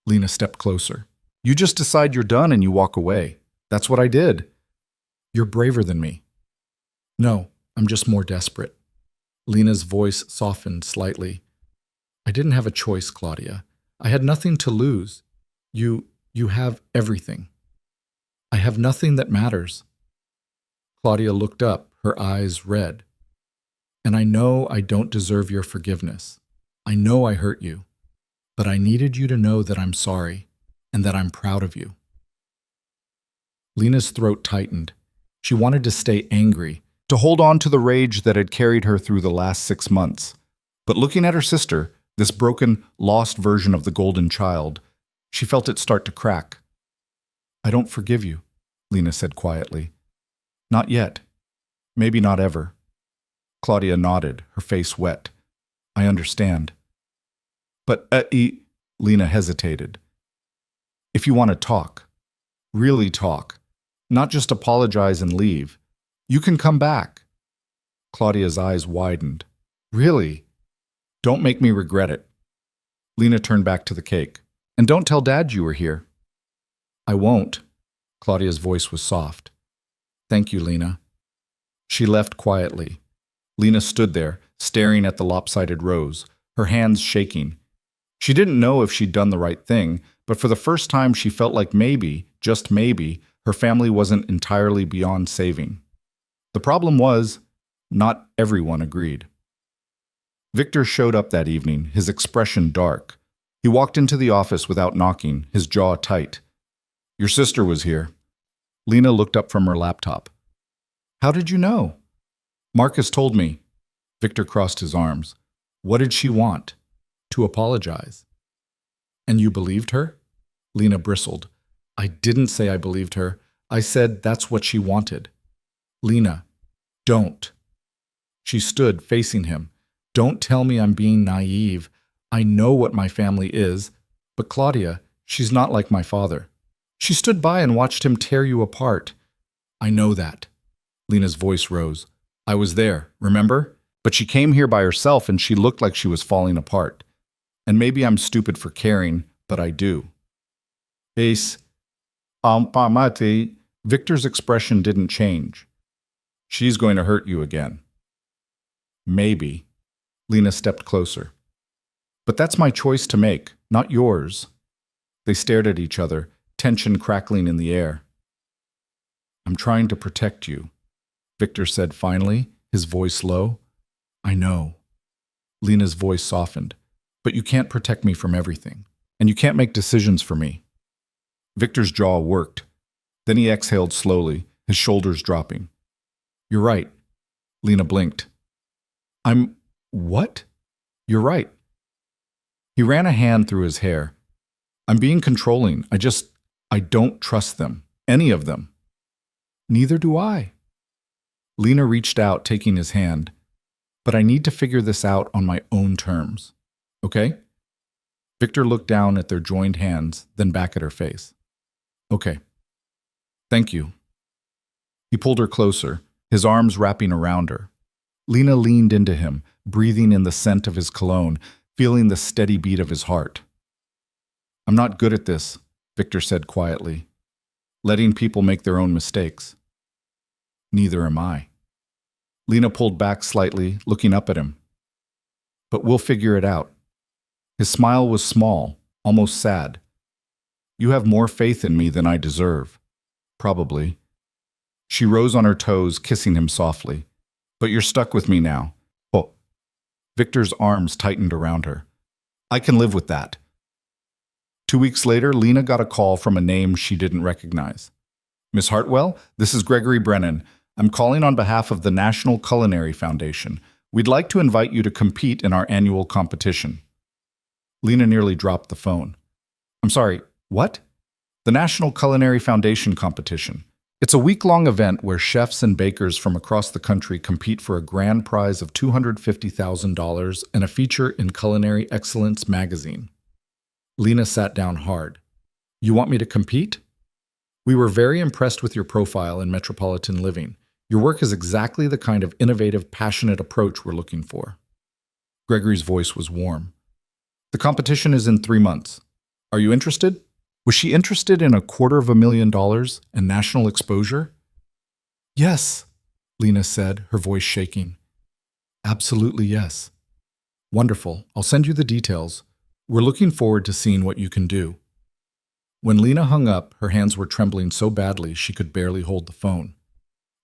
A: Lena stepped closer. You just decide you're done and you walk away. That's what I did. You're braver than me. No, I'm just more desperate. Lena's voice softened slightly. I didn't have a choice, Claudia. I had nothing to lose. You have everything. I have nothing that matters. Claudia looked up, her eyes red. And I know I don't deserve your forgiveness. I know I hurt you. But I needed you to know that I'm sorry and that I'm proud of you. Lena's throat tightened. She wanted to stay angry, to hold on to the rage that had carried her through the last 6 months. But looking at her sister, this broken, lost version of the golden child, she felt it start to crack. I don't forgive you, Lena said quietly. Not yet. Maybe not ever. Claudia nodded, her face wet. I understand. But, Lena hesitated. If you want to talk, really talk, not just apologize and leave, you can come back. Claudia's eyes widened. Really? Don't make me regret it. Lena turned back to the cake. And don't tell Dad you were here. I won't. Claudia's voice was soft. Thank you, Lena. She left quietly. Lena stood there, staring at the lopsided rose, her hands shaking. She didn't know if she'd done the right thing, but for the first time she felt like maybe, just maybe, her family wasn't entirely beyond saving. The problem was, not everyone agreed. Victor showed up that evening, his expression dark. He walked into the office without knocking, his jaw tight. Your sister was here. Lena looked up from her laptop. How did you know? Marcus told me. Victor crossed his arms. What did she want? To apologize. And you believed her? Lena bristled. I didn't say I believed her. I said that's what she wanted. Lena, don't. She stood facing him. Don't tell me I'm being naive. I know what my family is, but Claudia, she's not like my father. She stood by and watched him tear you apart. I know that. Lena's voice rose. I was there, remember? But she came here by herself and she looked like she was falling apart. And maybe I'm stupid for caring, but I do. Victor's expression didn't change. She's going to hurt you again. Maybe. Lena stepped closer. But that's my choice to make, not yours. They stared at each other, tension crackling in the air. I'm trying to protect you, Victor said finally, his voice low. I know. Lena's voice softened. But you can't protect me from everything. And you can't make decisions for me. Victor's jaw worked. Then he exhaled slowly, his shoulders dropping. You're right. Lena blinked. What? You're right. He ran a hand through his hair. I'm being controlling. I don't trust them. Any of them. Neither do I. Lena reached out, taking his hand. But I need to figure this out on my own terms. Okay? Victor looked down at their joined hands, then back at her face. Okay. Thank you. He pulled her closer, his arms wrapping around her. Lena leaned into him, breathing in the scent of his cologne, feeling the steady beat of his heart. I'm not good at this, Victor said quietly. Letting people make their own mistakes. Neither am I. Lena pulled back slightly, looking up at him. But we'll figure it out. His smile was small, almost sad. You have more faith in me than I deserve. Probably. She rose on her toes, kissing him softly. But you're stuck with me now. Oh. Victor's arms tightened around her. I can live with that. 2 weeks later, Lena got a call from a name she didn't recognize. Miss Hartwell, this is Gregory Brennan. I'm calling on behalf of the National Culinary Foundation. We'd like to invite you to compete in our annual competition. Lena nearly dropped the phone. I'm sorry, what? The National Culinary Foundation competition. It's a week-long event where chefs and bakers from across the country compete for a grand prize of $250,000 and a feature in Culinary Excellence magazine. Lena sat down hard. You want me to compete? We were very impressed with your profile in Metropolitan Living. Your work is exactly the kind of innovative, passionate approach we're looking for. Gregory's voice was warm. The competition is in 3 months. Are you interested? Was she interested in $250,000 and national exposure? Yes, Lena said, her voice shaking. Absolutely yes. Wonderful. I'll send you the details. We're looking forward to seeing what you can do. When Lena hung up, her hands were trembling so badly she could barely hold the phone.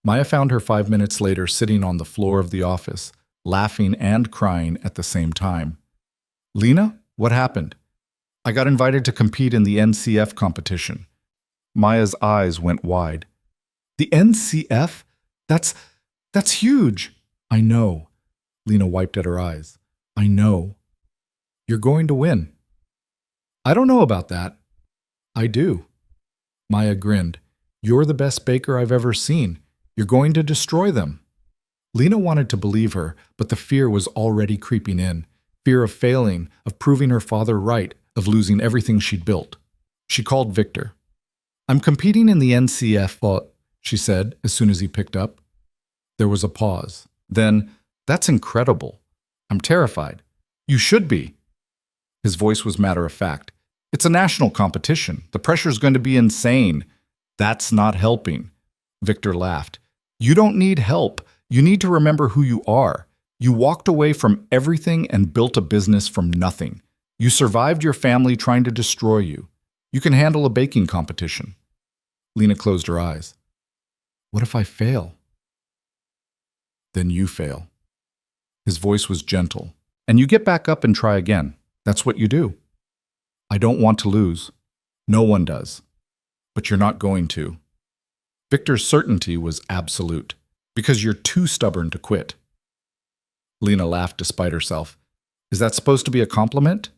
A: Maya found her 5 minutes later sitting on the floor of the office, laughing and crying at the same time. Lena, what happened? I got invited to compete in the NCF competition. Maya's eyes went wide. The NCF? That's huge. I know. Lena wiped at her eyes. I know. You're going to win. I don't know about that. I do. Maya grinned. You're the best baker I've ever seen. You're going to destroy them. Lena wanted to believe her, but the fear was already creeping in. Fear of failing, of proving her father right, of losing everything she'd built. She called Victor. I'm competing in the NCF, she said as soon as he picked up. There was a pause. Then, that's incredible. I'm terrified. You should be. His voice was matter-of-fact. It's a national competition. The pressure's going to be insane. That's not helping. Victor laughed. You don't need help. You need to remember who you are. You walked away from everything and built a business from nothing. You survived your family trying to destroy you. You can handle a baking competition. Lena closed her eyes. What if I fail? Then you fail. His voice was gentle. And you get back up and try again. That's what you do. I don't want to lose. No one does. But you're not going to. Victor's certainty was absolute, because you're too stubborn to quit. Lena laughed despite herself. Is that supposed to be a compliment?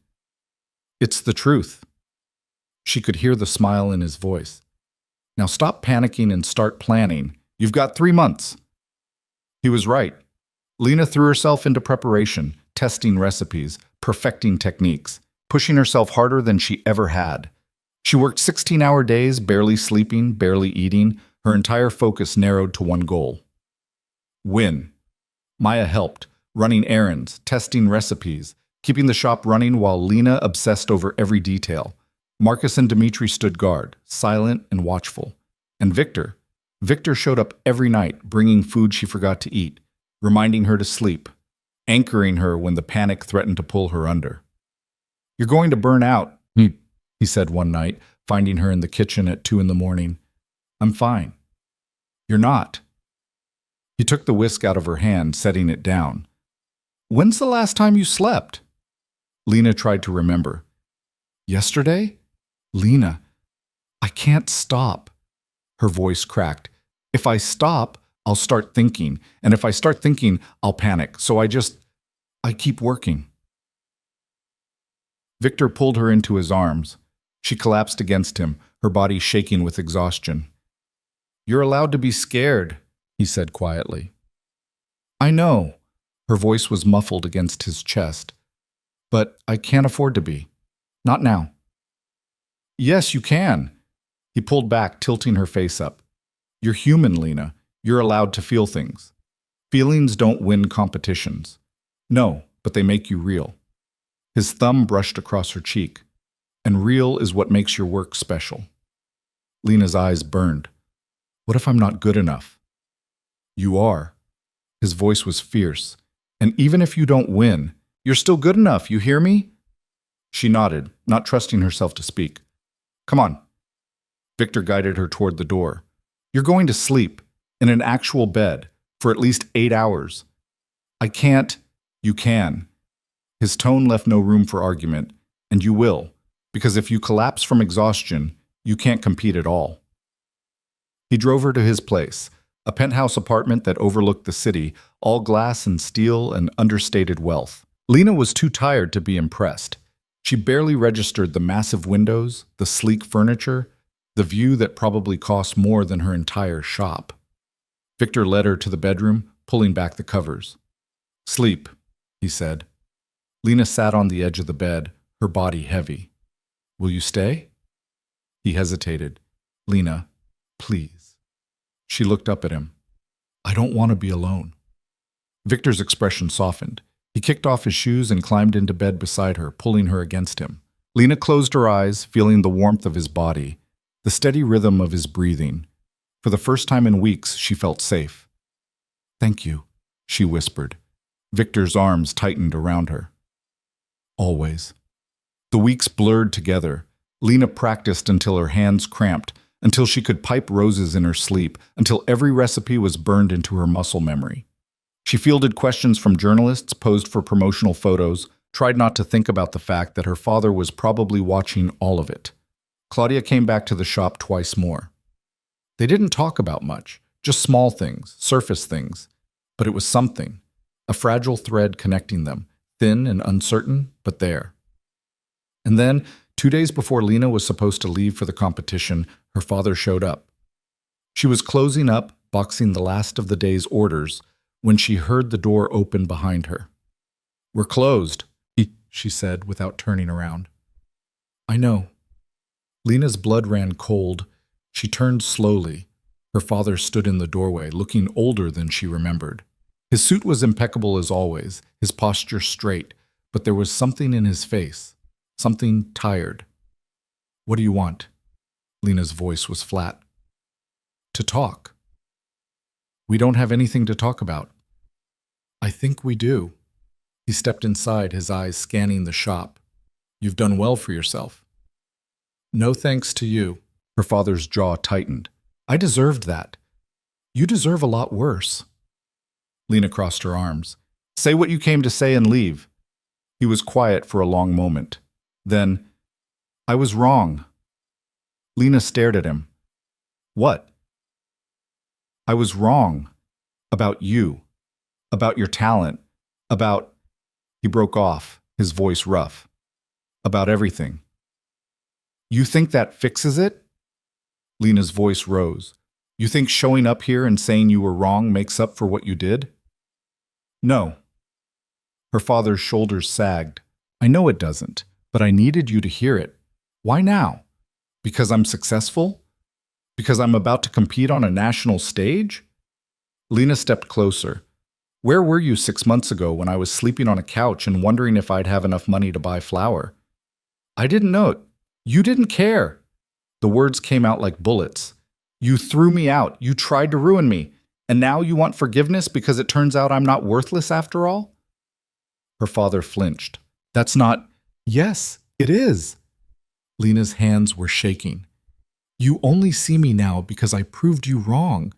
A: It's the truth. She could hear the smile in his voice. Now stop panicking and start planning. You've got 3 months. He was right. Lena threw herself into preparation, testing recipes, perfecting techniques, pushing herself harder than she ever had. She worked 16-hour days, barely sleeping, barely eating. Her entire focus narrowed to one goal. Win. Maya helped, running errands, testing recipes, keeping the shop running while Lena obsessed over every detail. Marcus and Dimitri stood guard, silent and watchful. And Victor showed up every night, bringing food she forgot to eat, reminding her to sleep, anchoring her when the panic threatened to pull her under. You're going to burn out, he said one night, finding her in the kitchen at 2 a.m. I'm fine. You're not. He took the whisk out of her hand, setting it down. When's the last time you slept? Lena tried to remember. Yesterday? Lena, I can't stop. Her voice cracked. If I stop, I'll start thinking. And if I start thinking, I'll panic. So I keep working. Victor pulled her into his arms. She collapsed against him, her body shaking with exhaustion. You're allowed to be scared, he said quietly. I know. Her voice was muffled against his chest. But I can't afford to be. Not now. Yes, you can. He pulled back, tilting her face up. You're human, Lena. You're allowed to feel things. Feelings don't win competitions. No, but they make you real. His thumb brushed across her cheek. And real is what makes your work special. Lena's eyes burned. What if I'm not good enough? You are. His voice was fierce. And even if you don't win, you're still good enough, you hear me? She nodded, not trusting herself to speak. Come on. Victor guided her toward the door. You're going to sleep, in an actual bed, for at least 8 hours. I can't. You can. His tone left no room for argument, and you will, because if you collapse from exhaustion, you can't compete at all. He drove her to his place, a penthouse apartment that overlooked the city, all glass and steel and understated wealth. Lena was too tired to be impressed. She barely registered the massive windows, the sleek furniture, the view that probably cost more than her entire shop. Victor led her to the bedroom, pulling back the covers. Sleep, he said. Lena sat on the edge of the bed, her body heavy. Will you stay? He hesitated. Lena, please. She looked up at him. I don't want to be alone. Victor's expression softened. He kicked off his shoes and climbed into bed beside her, pulling her against him. Lena closed her eyes, feeling the warmth of his body, the steady rhythm of his breathing. For the first time in weeks, she felt safe. Thank you, she whispered. Victor's arms tightened around her. Always. The weeks blurred together. Lena practiced until her hands cramped, until she could pipe roses in her sleep, until every recipe was burned into her muscle memory. She fielded questions from journalists, posed for promotional photos, tried not to think about the fact that her father was probably watching all of it. Claudia came back to the shop twice more. They didn't talk about much, just small things, surface things. But it was something, a fragile thread connecting them, thin and uncertain, but there. And then, 2 days before Lena was supposed to leave for the competition, her father showed up. She was closing up, boxing the last of the day's orders, when she heard the door open behind her. We're closed, she said without turning around. I know. Lena's blood ran cold. She turned slowly. Her father stood in the doorway, looking older than she remembered. His suit was impeccable as always, his posture straight, but there was something in his face, something tired. What do you want? Lena's voice was flat. To talk. We don't have anything to talk about. I think we do. He stepped inside, his eyes scanning the shop. You've done well for yourself. No thanks to you. Her father's jaw tightened. I deserved that. You deserve a lot worse. Lena crossed her arms. Say what you came to say and leave. He was quiet for a long moment. Then, I was wrong. Lena stared at him. What? I was wrong. About you. About your talent. About... He broke off, his voice rough. About everything. You think that fixes it? Lena's voice rose. You think showing up here and saying you were wrong makes up for what you did? No. Her father's shoulders sagged. I know it doesn't, but I needed you to hear it. Why now? Because I'm successful? Because I'm about to compete on a national stage? Lena stepped closer. Where were you 6 months ago when I was sleeping on a couch and wondering if I'd have enough money to buy flour? I didn't know it. You didn't care. The words came out like bullets. You threw me out. You tried to ruin me. And now you want forgiveness because it turns out I'm not worthless after all? Her father flinched. That's not... Yes, it is. Lena's hands were shaking. You only see me now because I proved you wrong.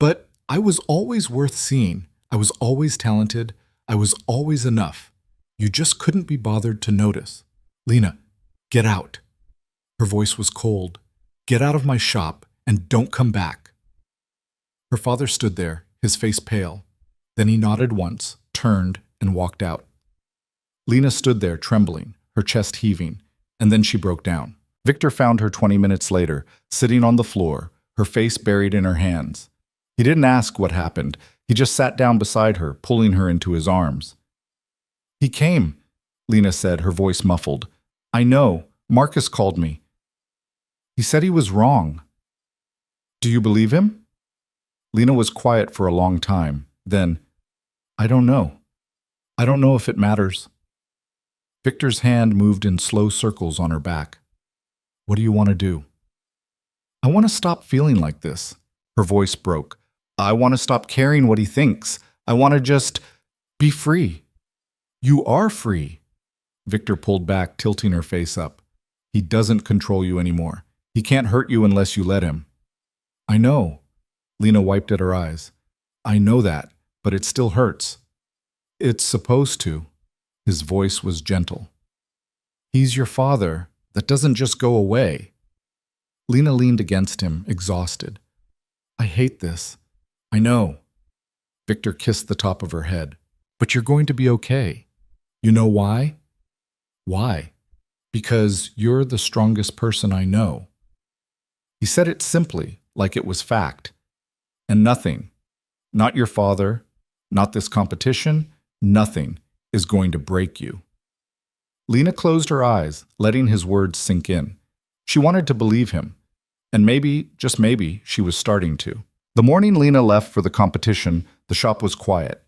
A: But I was always worth seeing. I was always talented. I was always enough. You just couldn't be bothered to notice. Lena, get out. Her voice was cold. Get out of my shop and don't come back. Her father stood there, his face pale. Then he nodded once, turned, and walked out. Lena stood there trembling, her chest heaving, and then she broke down. Victor found her 20 minutes later, sitting on the floor, her face buried in her hands. He didn't ask what happened. He just sat down beside her, pulling her into his arms. He came, Lena said, her voice muffled. I know. Marcus called me. He said he was wrong. Do you believe him? Lena was quiet for a long time. Then, I don't know. I don't know if it matters. Victor's hand moved in slow circles on her back. What do you want to do? I want to stop feeling like this. Her voice broke. I want to stop caring what he thinks. I want to just be free. You are free. Victor pulled back, tilting her face up. He doesn't control you anymore. He can't hurt you unless you let him. I know. Lena wiped at her eyes. I know that, but it still hurts. It's supposed to. His voice was gentle. He's your father. That doesn't just go away. Lena leaned against him, exhausted. I hate this. I know. Victor kissed the top of her head. But you're going to be okay. You know why? Why? Because you're the strongest person I know. He said it simply, like it was fact. And nothing, not your father, not this competition, nothing is going to break you. Lena closed her eyes, letting his words sink in. She wanted to believe him, and maybe, just maybe, she was starting to. The morning Lena left for the competition, the shop was quiet.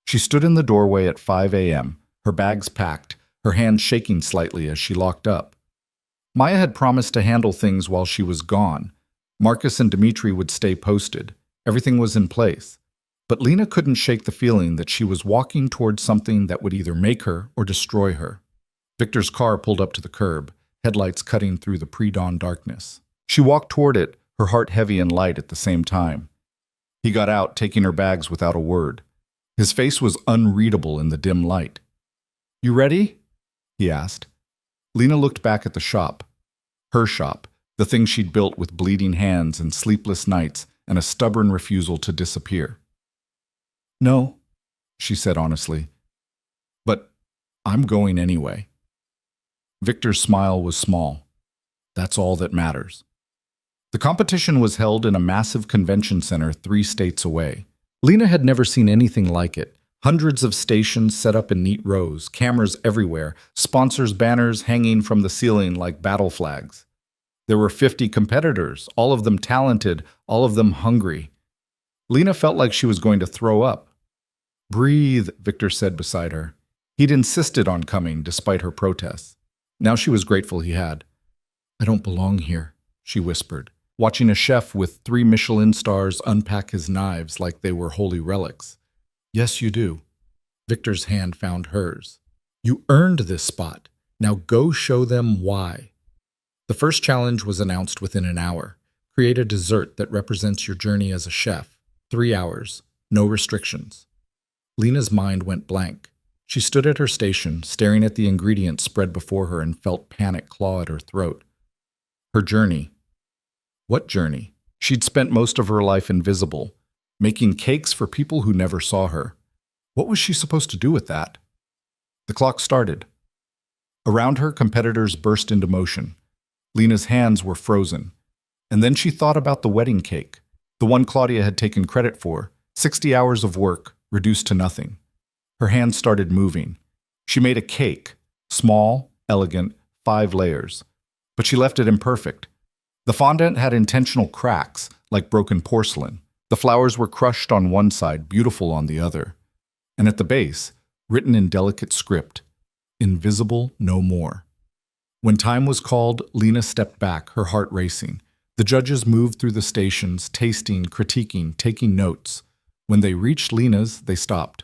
A: She stood in the doorway at 5 a.m., her bags packed, her hands shaking slightly as she locked up. Maya had promised to handle things while she was gone. Marcus and Dmitri would stay posted. Everything was in place. But Lena couldn't shake the feeling that she was walking towards something that would either make her or destroy her. Victor's car pulled up to the curb, headlights cutting through the pre-dawn darkness. She walked toward it, her heart heavy and light at the same time. He got out, taking her bags without a word. His face was unreadable in the dim light. You ready? He asked. Lena looked back at the shop. Her shop, the thing she'd built with bleeding hands and sleepless nights and a stubborn refusal to disappear. No, she said honestly. But I'm going anyway. Victor's smile was small. That's all that matters. The competition was held in a massive convention center 3 states away. Lena had never seen anything like it. Hundreds of stations set up in neat rows, cameras everywhere, sponsors' banners hanging from the ceiling like battle flags. There were 50 competitors, all of them talented, all of them hungry. Lena felt like she was going to throw up. Breathe, Victor said beside her. He'd insisted on coming despite her protests. Now she was grateful he had. I don't belong here, she whispered, watching a chef with 3 Michelin stars unpack his knives like they were holy relics. Yes, you do. Victor's hand found hers. You earned this spot. Now go show them why. The first challenge was announced within an hour. Create a dessert that represents your journey as a chef. 3 hours. No restrictions. Lena's mind went blank. She stood at her station, staring at the ingredients spread before her and felt panic claw at her throat. Her journey. What journey? She'd spent most of her life invisible, making cakes for people who never saw her. What was she supposed to do with that? The clock started. Around her, competitors burst into motion. Lena's hands were frozen. And then she thought about the wedding cake, the one Claudia had taken credit for, 60 hours of work, reduced to nothing. Her hands started moving. She made a cake, small, elegant, 5 layers. But she left it imperfect. The fondant had intentional cracks, like broken porcelain. The flowers were crushed on one side, beautiful on the other. And at the base, written in delicate script, invisible no more. When time was called, Lena stepped back, her heart racing. The judges moved through the stations, tasting, critiquing, taking notes. When they reached Lena's, they stopped.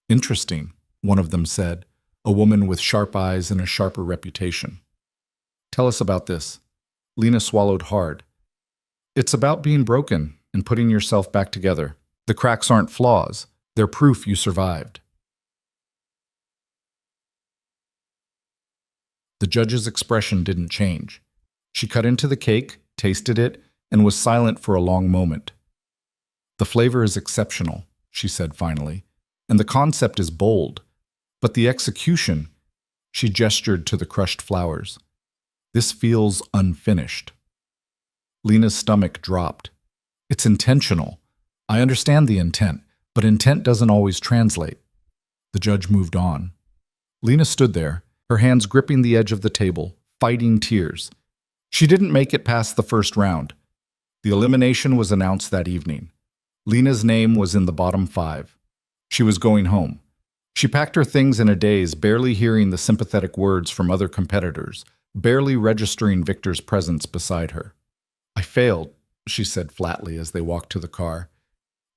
A: Interesting, one of them said, a woman with sharp eyes and a sharper reputation. Tell us about this. Lena swallowed hard. It's about being broken and putting yourself back together. The cracks aren't flaws. They're proof you survived. The judge's expression didn't change. She cut into the cake, tasted it, and was silent for a long moment. "The flavor is exceptional," she said finally, "and the concept is bold. But the execution," she gestured to the crushed flowers, "this feels unfinished." Lena's stomach dropped. "It's intentional. I understand the intent, but intent doesn't always translate." The judge moved on. Lena stood there, her hands gripping the edge of the table, fighting tears. She didn't make it past the first round. The elimination was announced that evening. Lena's name was in the bottom 5. She was going home. She packed her things in a daze, barely hearing the sympathetic words from other competitors, barely registering Victor's presence beside her. "I failed," she said flatly as they walked to the car.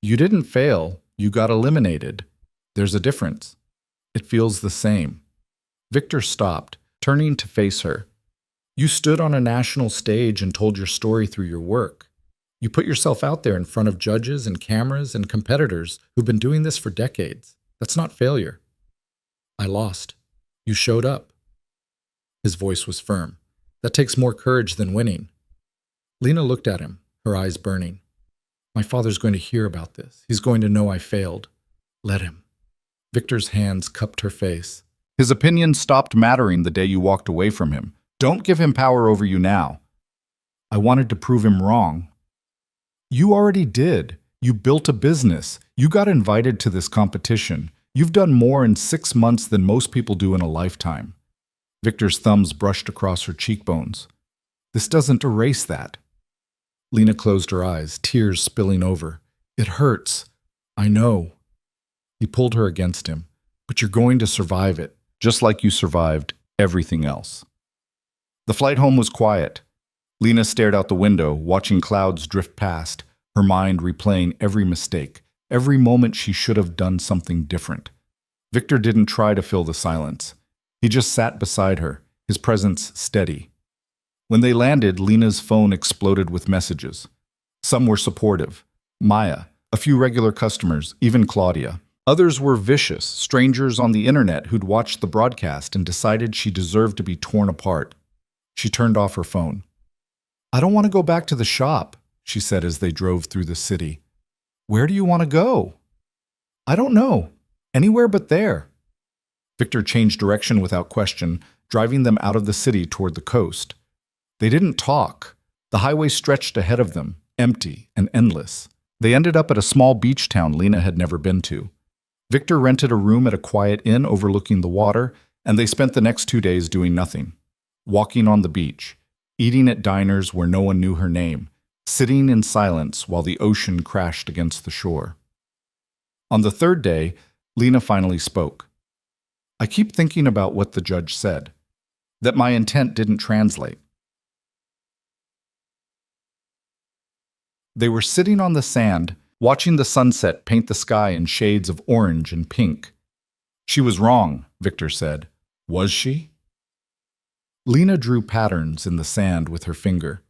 A: "You didn't fail. You got eliminated. There's a difference. It feels the same." Victor stopped, turning to face her. "You stood on a national stage and told your story through your work. You put yourself out there in front of judges and cameras and competitors who've been doing this for decades. That's not failure." "I lost. You showed up." His voice was firm. "That takes more courage than winning." Lena looked at him, her eyes burning. "My father's going to hear about this. He's going to know I failed. Let him." Victor's hands cupped her face. "His opinion stopped mattering the day you walked away from him. Don't give him power over you now." "I wanted to prove him wrong." "You already did. You built a business. You got invited to this competition. You've done more in 6 months than most people do in a lifetime." Victor's thumbs brushed across her cheekbones. "This doesn't erase that." Lena closed her eyes, tears spilling over. "It hurts. I know." He pulled her against him. "But you're going to survive it, just like you survived everything else." The flight home was quiet. Lena stared out the window, watching clouds drift past, her mind replaying every mistake, every moment she should have done something different. Victor didn't try to fill the silence. He just sat beside her, his presence steady. When they landed, Lena's phone exploded with messages. Some were supportive. Maya, a few regular customers, even Claudia. Others were vicious, strangers on the internet who'd watched the broadcast and decided she deserved to be torn apart. She turned off her phone. "I don't want to go back to the shop," she said as they drove through the city. "Where do you want to go?" "I don't know. Anywhere but there." Victor changed direction without question, driving them out of the city toward the coast. They didn't talk. The highway stretched ahead of them, empty and endless. They ended up at a small beach town Lena had never been to. Victor rented a room at a quiet inn overlooking the water, and they spent the next 2 days doing nothing. Walking on the beach, eating at diners where no one knew her name, sitting in silence while the ocean crashed against the shore. On the 3rd day, Lena finally spoke. "I keep thinking about what the judge said, that my intent didn't translate." They were sitting on the sand, watching the sunset paint the sky in shades of orange and pink. "She was wrong," Victor said. "Was she?" Lena drew patterns in the sand with her finger.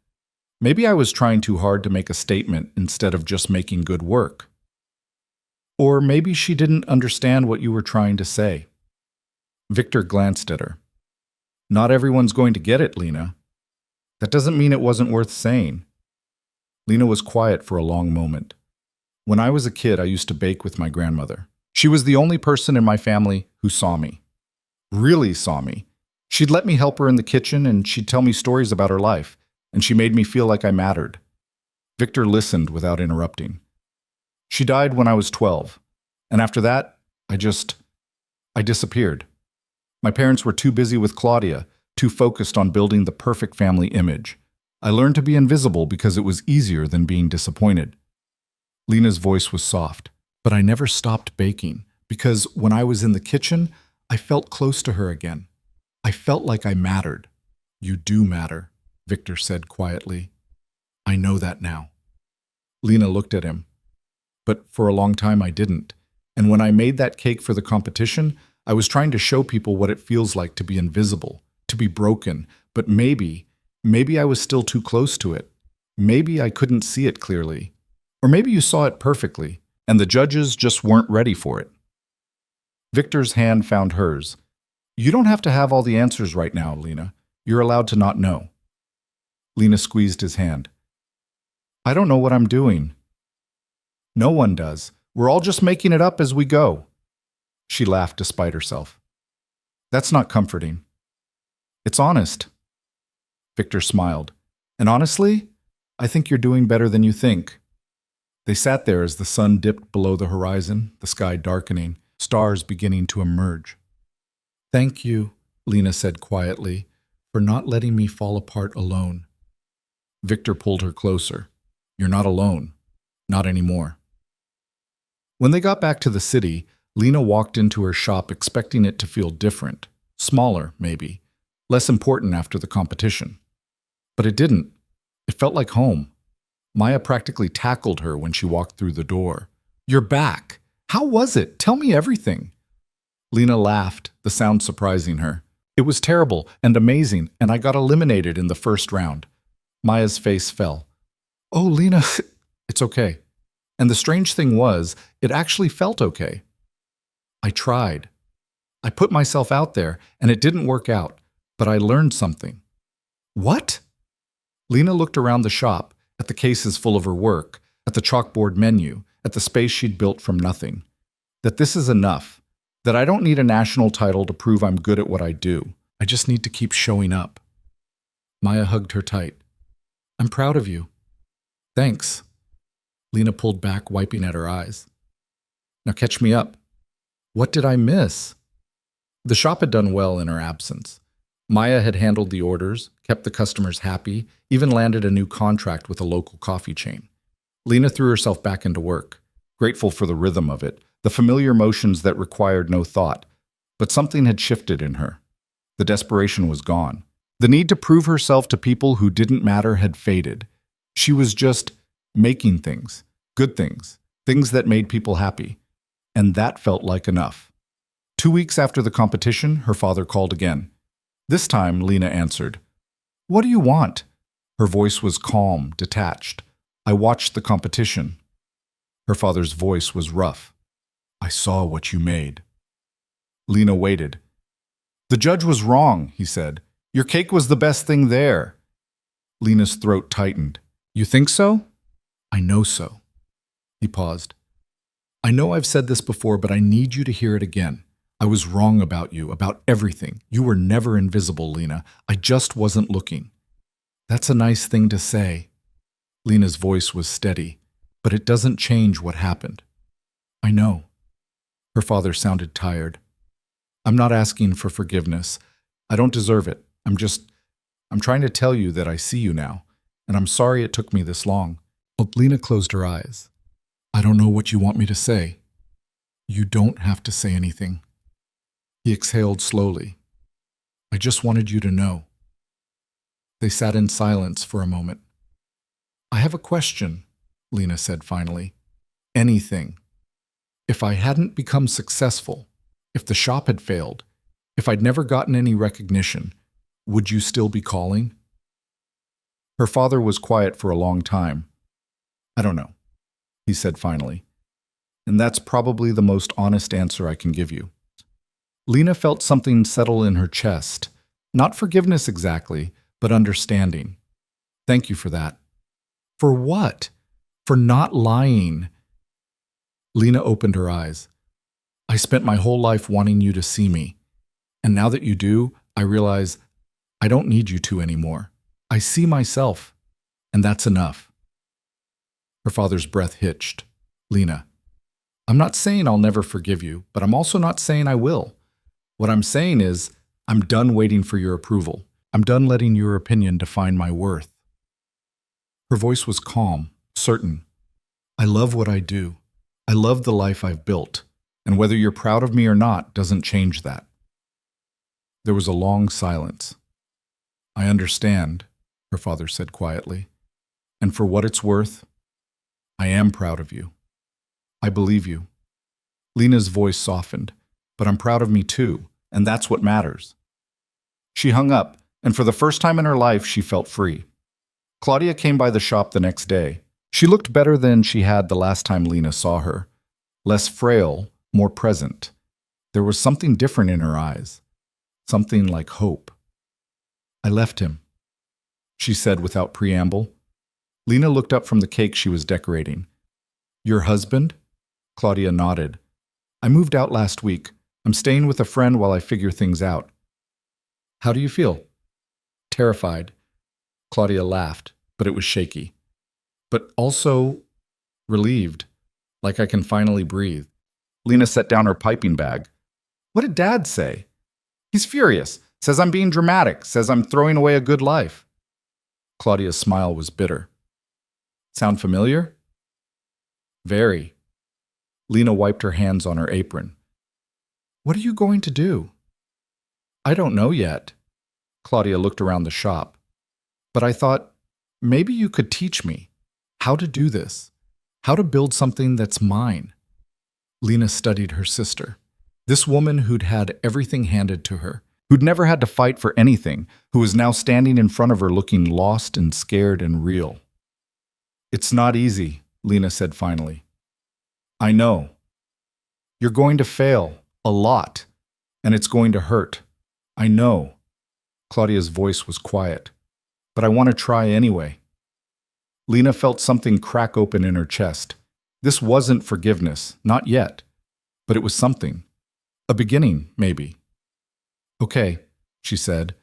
A: "Maybe I was trying too hard to make a statement instead of just making good work." "Or maybe she didn't understand what you were trying to say." Victor glanced at her. "Not everyone's going to get it, Lena. That doesn't mean it wasn't worth saying." Lena was quiet for a long moment. "When I was a kid, I used to bake with my grandmother. She was the only person in my family who saw me. Really saw me. She'd let me help her in the kitchen, and she'd tell me stories about her life, and she made me feel like I mattered." Victor listened without interrupting. "She died when I was 12, and after that, I disappeared. My parents were too busy with Claudia, too focused on building the perfect family image. I learned to be invisible because it was easier than being disappointed." Lena's voice was soft. "But I never stopped baking, because when I was in the kitchen, I felt close to her again. I felt like I mattered." "You do matter," Victor said quietly. "I know that now." Lena looked at him. "But for a long time I didn't. And when I made that cake for the competition, I was trying to show people what it feels like to be invisible, to be broken. But maybe I was still too close to it. Maybe I couldn't see it clearly. Or maybe you saw it perfectly, and the judges just weren't ready for it." Victor's hand found hers. You don't have to have all the answers right now, Lena. You're allowed to not know. Lena squeezed his hand. I don't know what I'm doing. No one does. We're all just making it up as we go. She laughed despite herself. That's not comforting. It's honest. Victor smiled. And honestly, I think you're doing better than you think. They sat there as the sun dipped below the horizon, the sky darkening, stars beginning to emerge. Thank you, Lena said quietly, for not letting me fall apart alone. Victor pulled her closer. You're not alone. Not anymore. When they got back to the city, Lena walked into her shop expecting it to feel different, smaller, maybe, less important after the competition. But it didn't. It felt like home. Maya practically tackled her when she walked through the door. You're back. How was it? Tell me everything. Lena laughed, the sound surprising her. It was terrible and amazing, and I got eliminated in the first round. Maya's face fell. Oh, Lena, it's okay. And the strange thing was, it actually felt okay. I tried. I put myself out there, and it didn't work out, but I learned something. What? Lena looked around the shop, at the cases full of her work, at the chalkboard menu, at the space she'd built from nothing. That this is enough. That I don't need a national title to prove I'm good at what I do. I just need to keep showing up. Maya hugged her tight. I'm proud of you. Thanks. Lena pulled back, wiping at her eyes. Now catch me up. What did I miss? The shop had done well in her absence. Maya had handled the orders, kept the customers happy, even landed a new contract with a local coffee chain. Lena threw herself back into work, grateful for the rhythm of it, the familiar motions that required no thought. But something had shifted in her. The desperation was gone. The need to prove herself to people who didn't matter had faded. She was just making things, good things, things that made people happy. And that felt like enough. 2 weeks after the competition, her father called again. This time, Lena answered. What do you want? Her voice was calm, detached. I watched the competition. Her father's voice was rough. I saw what you made. Lena waited. The judge was wrong, he said. Your cake was the best thing there. Lena's throat tightened. You think so? I know so. He paused. I know I've said this before, but I need you to hear it again. I was wrong about you, about everything. You were never invisible, Lena. I just wasn't looking. That's a nice thing to say. Lena's voice was steady, but it doesn't change what happened. I know. Her father sounded tired. I'm not asking for forgiveness. I don't deserve it. I'm trying to tell you that I see you now, and I'm sorry it took me this long. But Lena closed her eyes. I don't know what you want me to say. You don't have to say anything. He exhaled slowly. I just wanted you to know. They sat in silence for a moment. I have a question, Lena said finally. Anything. If I hadn't become successful, if the shop had failed, if I'd never gotten any recognition, would you still be calling? Her father was quiet for a long time. I don't know, he said finally. And that's probably the most honest answer I can give you. Lena felt something settle in her chest. Not forgiveness exactly, but understanding. Thank you for that. For what? For not lying. Lena opened her eyes. I spent my whole life wanting you to see me. And now that you do, I realize I don't need you to anymore. I see myself, and that's enough. Her father's breath hitched. Lena, I'm not saying I'll never forgive you, but I'm also not saying I will. What I'm saying is, I'm done waiting for your approval. I'm done letting your opinion define my worth. Her voice was calm, certain. I love what I do. I love the life I've built, and whether you're proud of me or not doesn't change that. There was a long silence. I understand, her father said quietly. And for what it's worth, I am proud of you. I believe you. Lena's voice softened. But I'm proud of me too, and that's what matters. She hung up, and for the first time in her life, she felt free. Claudia came by the shop the next day. She looked better than she had the last time Lena saw her. Less frail, more present. There was something different in her eyes. something like hope. I left him, she said without preamble. Lena looked up from the cake she was decorating. Your husband? Claudia nodded. I moved out last week. I'm staying with a friend while I figure things out. How do you feel? Terrified. Claudia laughed, but it was shaky. But also relieved, like I can finally breathe. Lena set down her piping bag. What did Dad say? He's furious. Says I'm being dramatic. Says I'm throwing away a good life. Claudia's smile was bitter. Sound familiar? Very. Lena wiped her hands on her apron. What are you going to do? I don't know yet. Claudia looked around the shop. But I thought, maybe you could teach me how to do this, how to build something that's mine. Lena studied her sister, this woman who'd had everything handed to her, who'd never had to fight for anything, who was now standing in front of her looking lost and scared and real. It's not easy, Lena said finally. I know. You're going to fail, a lot, and it's going to hurt. I know. Claudia's voice was quiet. But I want to try anyway. Lena felt something crack open in her chest. This wasn't forgiveness, not yet. But it was something. A beginning, maybe. Okay, she said.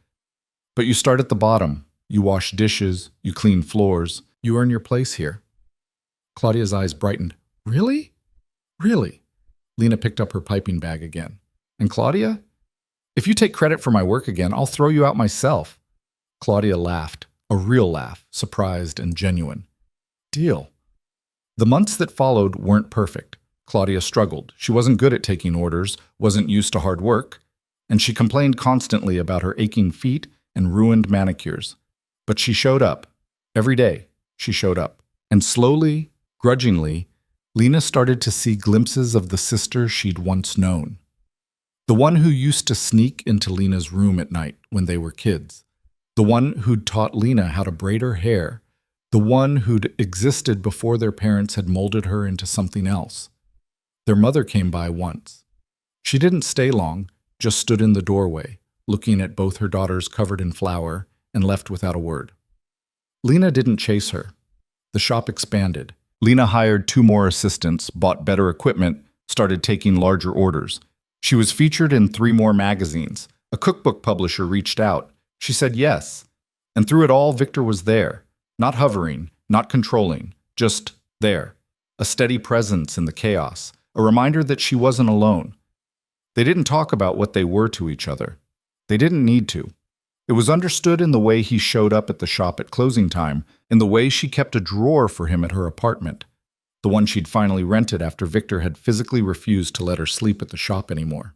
A: But you start at the bottom. You wash dishes, you clean floors, you earn your place here. Claudia's eyes brightened. Really? Really? Lena picked up her piping bag again. And Claudia? If you take credit for my work again, I'll throw you out myself. Claudia laughed, a real laugh, surprised and genuine. Deal. The months that followed weren't perfect. Claudia struggled. She wasn't good at taking orders, wasn't used to hard work, and she complained constantly about her aching feet and ruined manicures. But she showed up. Every day, she showed up. And slowly, grudgingly, Lena started to see glimpses of the sister she'd once known. The one who used to sneak into Lena's room at night when they were kids. The one who'd taught Lena how to braid her hair. The one who'd existed before their parents had molded her into something else. Their mother came by once. She didn't stay long, just stood in the doorway, looking at both her daughters covered in flour, and left without a word. Lena didn't chase her. The shop expanded. Lena hired 2 more assistants, bought better equipment, started taking larger orders. She was featured in 3 more magazines. A cookbook publisher reached out. She said yes. And through it all, Victor was there. Not hovering, not controlling, just there. A steady presence in the chaos. A reminder that she wasn't alone. They didn't talk about what they were to each other. They didn't need to. It was understood in the way he showed up at the shop at closing time, in the way she kept a drawer for him at her apartment, the one she'd finally rented after Victor had physically refused to let her sleep at the shop anymore.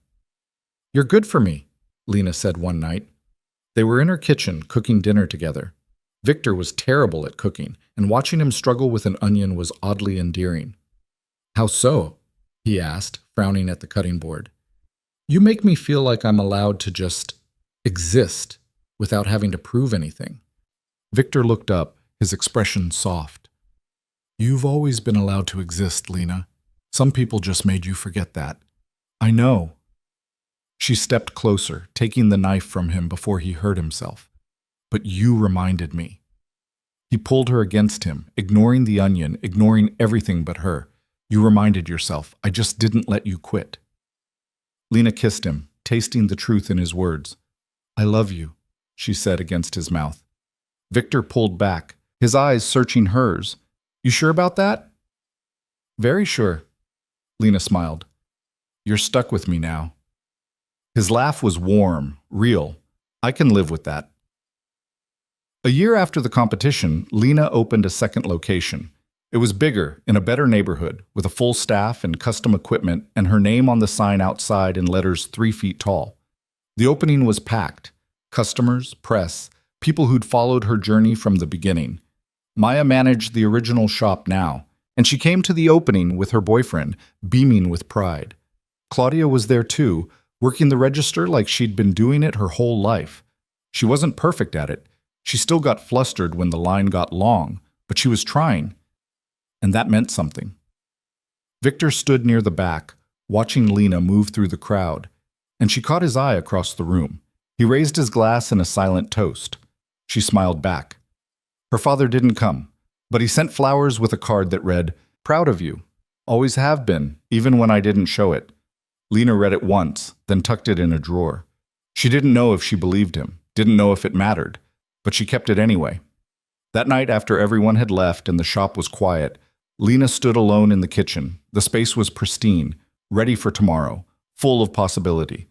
A: You're good for me, Lena said one night. They were in her kitchen, cooking dinner together. Victor was terrible at cooking, and watching him struggle with an onion was oddly endearing. How so? He asked, frowning at the cutting board. You make me feel like I'm allowed to just exist without having to prove anything. Victor looked up, his expression soft. You've always been allowed to exist, Lena. Some people just made you forget that. I know. She stepped closer, taking the knife from him before he hurt himself. But you reminded me. He pulled her against him, ignoring the onion, ignoring everything but her. You reminded yourself, I just didn't let you quit. Lena kissed him, tasting the truth in his words. I love you, she said against his mouth. Victor pulled back, his eyes searching hers. You sure about that? Very sure, Lena smiled. You're stuck with me now. His laugh was warm, real. I can live with that. A year after the competition, Lena opened a second location. It was bigger, in a better neighborhood, with a full staff and custom equipment, and her name on the sign outside in letters 3 feet tall. The opening was packed. Customers, press, people who'd followed her journey from the beginning. Maya managed the original shop now, and she came to the opening with her boyfriend, beaming with pride. Claudia was there too, working the register like she'd been doing it her whole life. She wasn't perfect at it. She still got flustered when the line got long, but she was trying. And that meant something. Victor stood near the back, watching Lena move through the crowd, and she caught his eye across the room. He raised his glass in a silent toast. She smiled back. Her father didn't come, but he sent flowers with a card that read, "Proud of you. Always have been, even when I didn't show it." Lena read it once, then tucked it in a drawer. She didn't know if she believed him, didn't know if it mattered, but she kept it anyway. That night, after everyone had left and the shop was quiet, Lena stood alone in the kitchen. The space was pristine, ready for tomorrow, full of possibility.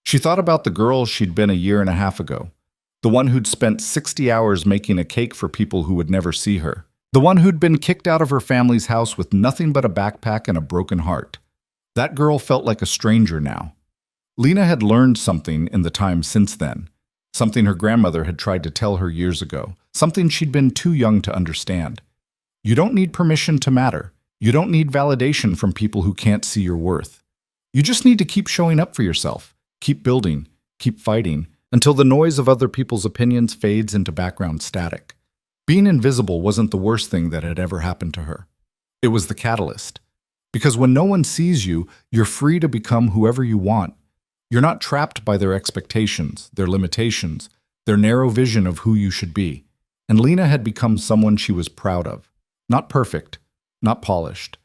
A: She thought about the girl she'd been a year and a half ago, the one who'd spent 60 hours making a cake for people who would never see her, the one who'd been kicked out of her family's house with nothing but a backpack and a broken heart. That girl felt like a stranger now. Lena had learned something in the time since then, something her grandmother had tried to tell her years ago, something she'd been too young to understand. You don't need permission to matter. You don't need validation from people who can't see your worth. You just need to keep showing up for yourself, keep building, keep fighting, until the noise of other people's opinions fades into background static. Being invisible wasn't the worst thing that had ever happened to her. It was the catalyst. Because when no one sees you, you're free to become whoever you want. You're not trapped by their expectations, their limitations, their narrow vision of who you should be. And Lena had become someone she was proud of. Not perfect, not polished,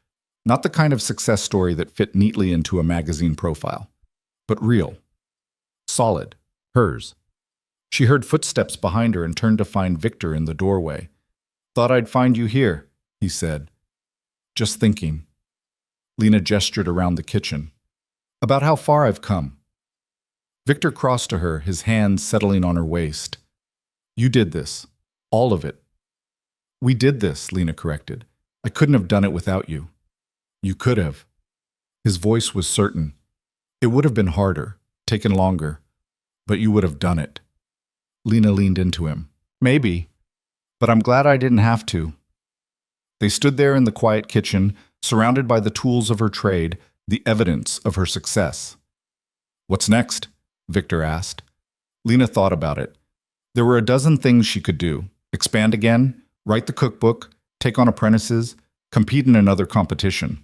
A: not the kind of success story that fit neatly into a magazine profile, but real, solid, hers. She heard footsteps behind her and turned to find Victor in the doorway. "Thought I'd find you here," he said. "Just thinking." Lena gestured around the kitchen. "About how far I've come." Victor crossed to her, his hands settling on her waist. "You did this. All of it." "We did this," Lena corrected. "I couldn't have done it without you." "You could have." His voice was certain. "It would have been harder, taken longer, but you would have done it." Lena leaned into him. "Maybe, but I'm glad I didn't have to." They stood there in the quiet kitchen, surrounded by the tools of her trade, the evidence of her success. "What's next?" Victor asked. Lena thought about it. There were a dozen things she could do. Expand again, write the cookbook, take on apprentices, compete in another competition.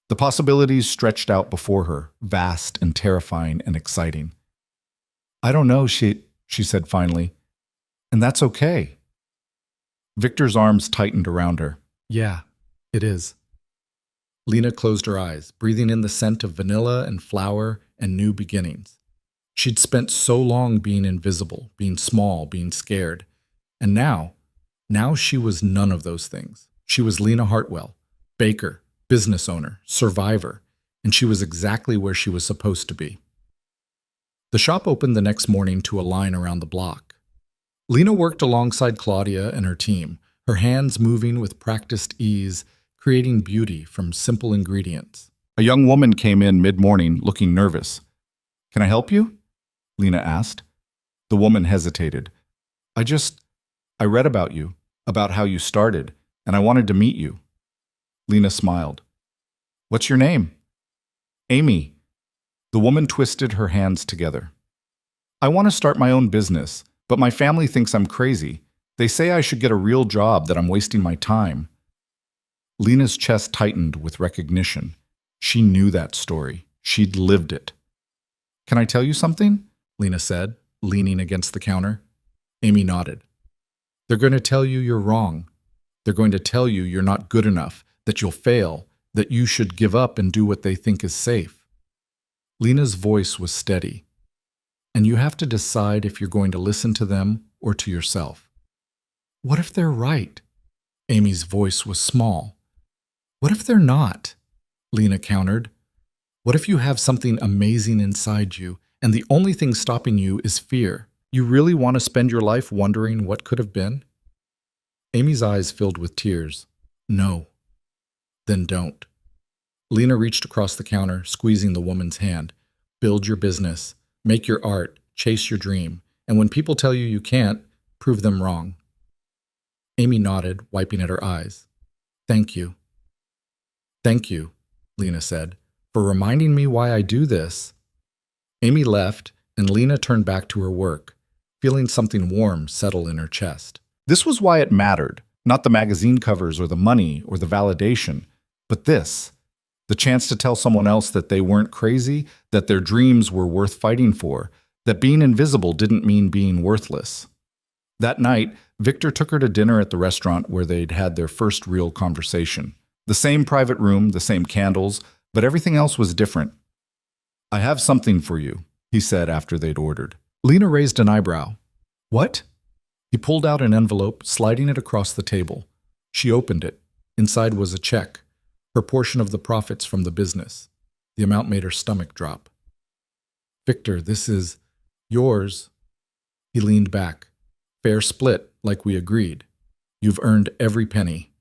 A: The possibilities stretched out before her, vast and terrifying and exciting. "I don't know," she said finally. "And that's okay." Victor's arms tightened around her. "Yeah, it is." Lena closed her eyes, breathing in the scent of vanilla and flour and new beginnings. She'd spent so long being invisible, being small, being scared. And now she was none of those things. She was Lena Hartwell, baker, business owner, survivor, and she was exactly where she was supposed to be. The shop opened the next morning to a line around the block. Lena worked alongside Claudia and her team, her hands moving with practiced ease, creating beauty from simple ingredients. A young woman came in mid-morning, looking nervous. "Can I help you?" Lena asked. The woman hesitated. I read about you, about how you started, and I wanted to meet you." Lena smiled. "What's your name?" "Amy." The woman twisted her hands together. "I want to start my own business, but my family thinks I'm crazy. They say I should get a real job, that I'm wasting my time." Lena's chest tightened with recognition. She knew that story. She'd lived it. "Can I tell you something?" Lena said, leaning against the counter. Amy nodded. "They're going to tell you you're wrong. They're going to tell you you're not good enough, that you'll fail, that you should give up and do what they think is safe." Lena's voice was steady. "And you have to decide if you're going to listen to them or to yourself." "What if they're right?" Amy's voice was small. "What if they're not?" Lena countered. "What if you have something amazing inside you, and the only thing stopping you is fear? You really want to spend your life wondering what could have been?" Amy's eyes filled with tears. "No." "Then don't." Lena reached across the counter, squeezing the woman's hand. "Build your business, make your art, chase your dream, and when people tell you you can't, prove them wrong." Amy nodded, wiping at her eyes. "Thank you." "Thank you," Lena said, "for reminding me why I do this." Amy left, and Lena turned back to her work, feeling something warm settle in her chest. This was why it mattered, not the magazine covers or the money or the validation, but this, the chance to tell someone else that they weren't crazy, that their dreams were worth fighting for, that being invisible didn't mean being worthless. That night, Victor took her to dinner at the restaurant where they'd had their first real conversation. The same private room, the same candles, but everything else was different. "I have something for you," he said after they'd ordered. Lena raised an eyebrow. "What?" He pulled out an envelope, sliding it across the table. She opened it. Inside was a check, her portion of the profits from the business. The amount made her stomach drop. "Victor, this is yours." He leaned back. "Fair split, like we agreed. You've earned every penny."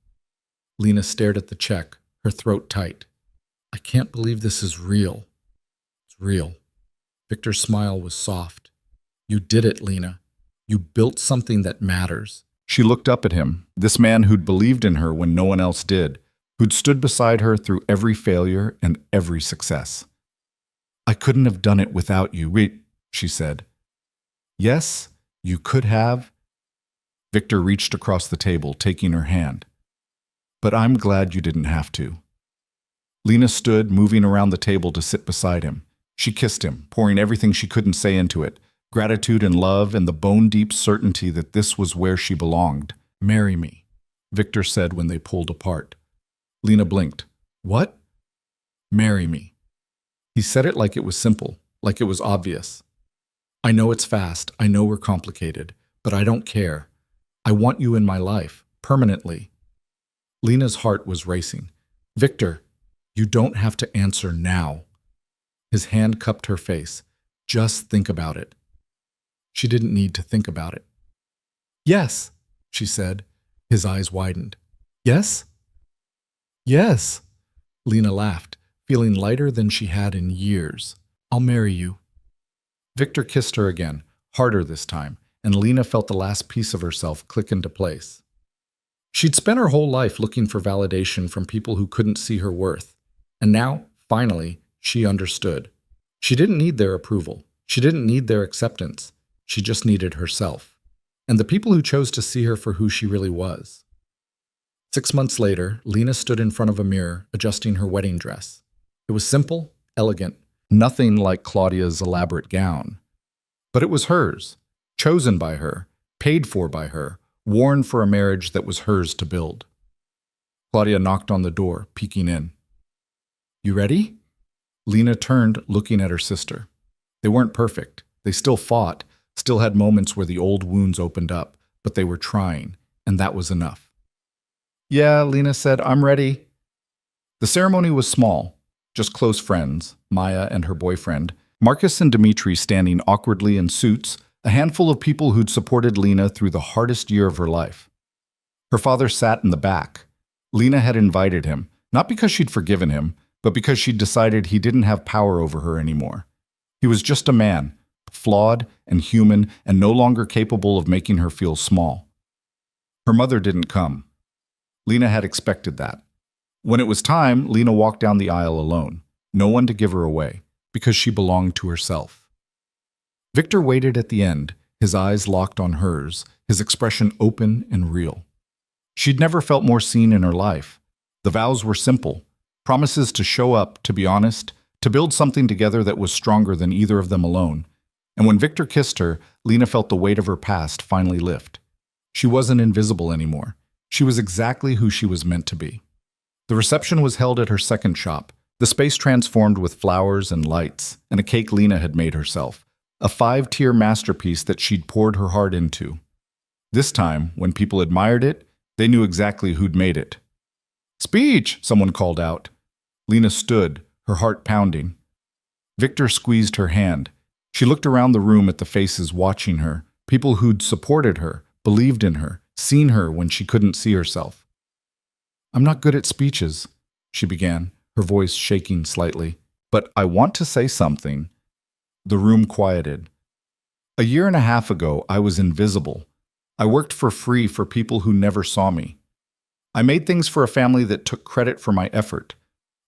A: Lena stared at the check, her throat tight. "I can't believe this is real." "It's real." Victor's smile was soft. "You did it, Lena. You built something that matters." She looked up at him, this man who'd believed in her when no one else did, who'd stood beside her through every failure and every success. "I couldn't have done it without you," she said. "Yes, you could have." Victor reached across the table, taking her hand. "But I'm glad you didn't have to." Lena stood, moving around the table to sit beside him. She kissed him, pouring everything she couldn't say into it, gratitude and love and the bone-deep certainty that this was where she belonged. "Marry me," Victor said when they pulled apart. Lena blinked. "What?" "Marry me." He said it like it was simple, like it was obvious. "I know it's fast, I know we're complicated, but I don't care. I want you in my life, permanently." Lena's heart was racing. "Victor, you don't have to answer now." His hand cupped her face. "Just think about it." She didn't need to think about it. "Yes," she said. His eyes widened. "Yes?" "Yes." Lena laughed, feeling lighter than she had in years. "I'll marry you." Victor kissed her again, harder this time, and Lena felt the last piece of herself click into place. She'd spent her whole life looking for validation from people who couldn't see her worth. And now, finally, she understood. She didn't need their approval. She didn't need their acceptance. She just needed herself. And the people who chose to see her for who she really was. 6 months later, Lena stood in front of a mirror, adjusting her wedding dress. It was simple, elegant, nothing like Claudia's elaborate gown. But it was hers, chosen by her, paid for by her, worn for a marriage that was hers to build. Claudia knocked on the door, peeking in. "You ready?" Lena turned, looking at her sister. They weren't perfect. They still fought, still had moments where the old wounds opened up, but they were trying, and that was enough. "Yeah," Lena said, "I'm ready." The ceremony was small, just close friends, Maya and her boyfriend, Marcus and Dimitri standing awkwardly in suits, a handful of people who'd supported Lena through the hardest year of her life. Her father sat in the back. Lena had invited him, not because she'd forgiven him, but because she'd decided he didn't have power over her anymore. He was just a man, flawed and human and no longer capable of making her feel small. Her mother didn't come. Lena had expected that. When it was time, Lena walked down the aisle alone, no one to give her away, because she belonged to herself. Victor waited at the end, his eyes locked on hers, his expression open and real. She'd never felt more seen in her life. The vows were simple, promises to show up, to be honest, to build something together that was stronger than either of them alone. And when Victor kissed her, Lena felt the weight of her past finally lift. She wasn't invisible anymore. She was exactly who she was meant to be. The reception was held at her second shop, the space transformed with flowers and lights, and a cake Lena had made herself, a 5-tier masterpiece that she'd poured her heart into. This time, when people admired it, they knew exactly who'd made it. "Speech!" someone called out. Lena stood, her heart pounding. Victor squeezed her hand. She looked around the room at the faces watching her, people who'd supported her, believed in her, seen her when she couldn't see herself. "I'm not good at speeches," she began, her voice shaking slightly. "But I want to say something." The room quieted. "A year and a half ago, I was invisible. I worked for free for people who never saw me. I made things for a family that took credit for my effort.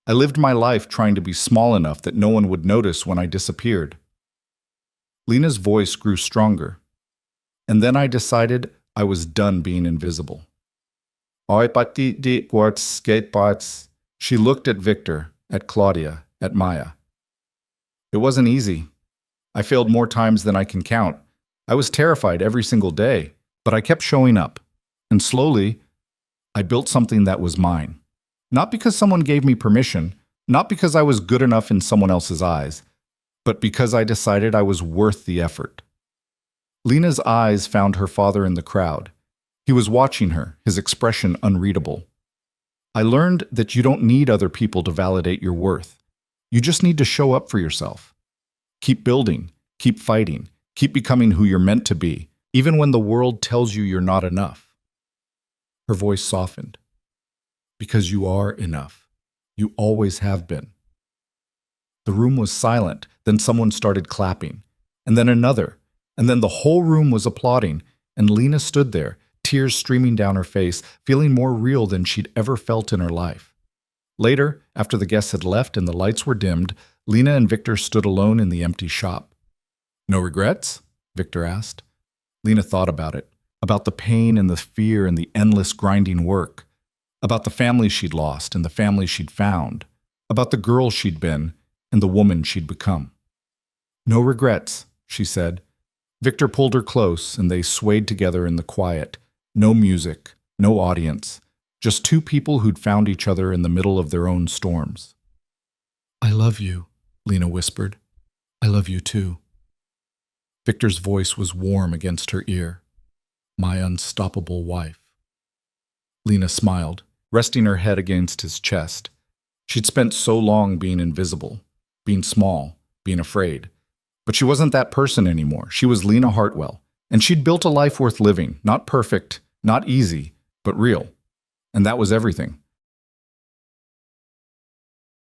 A: I lived my life trying to be small enough that no one would notice when I disappeared." Lena's voice grew stronger. "And then I decided I was done being invisible." She looked at Victor, at Claudia, at Maya. "It wasn't easy. I failed more times than I can count. I was terrified every single day, but I kept showing up. And slowly, I built something that was mine. Not because someone gave me permission, not because I was good enough in someone else's eyes, but because I decided I was worth the effort. Lena's eyes found her father in the crowd. He was watching her, his expression unreadable. I learned that you don't need other people to validate your worth. You just need to show up for yourself. Keep building, keep fighting, keep becoming who you're meant to be, even when the world tells you you're not enough. Her voice softened. Because you are enough. You always have been. The room was silent, then someone started clapping, and then another, and then the whole room was applauding, and Lena stood there, tears streaming down her face, feeling more real than she'd ever felt in her life. Later, after the guests had left and the lights were dimmed, Lena and Victor stood alone in the empty shop. No regrets? Victor asked. Lena thought about it, about the pain and the fear and the endless grinding work, about the family she'd lost and the family she'd found, about the girl she'd been and the woman she'd become. No regrets, she said. Victor pulled her close and they swayed together in the quiet. No music, no audience, just two people who'd found each other in the middle of their own storms. I love you, Lena whispered. I love you too. Victor's voice was warm against her ear. My unstoppable wife. Lena smiled, resting her head against his chest. She'd spent so long being invisible, being small, being afraid. But she wasn't that person anymore. She was Lena Hartwell, and she'd built a life worth living, not perfect, not easy, but real. And that was everything.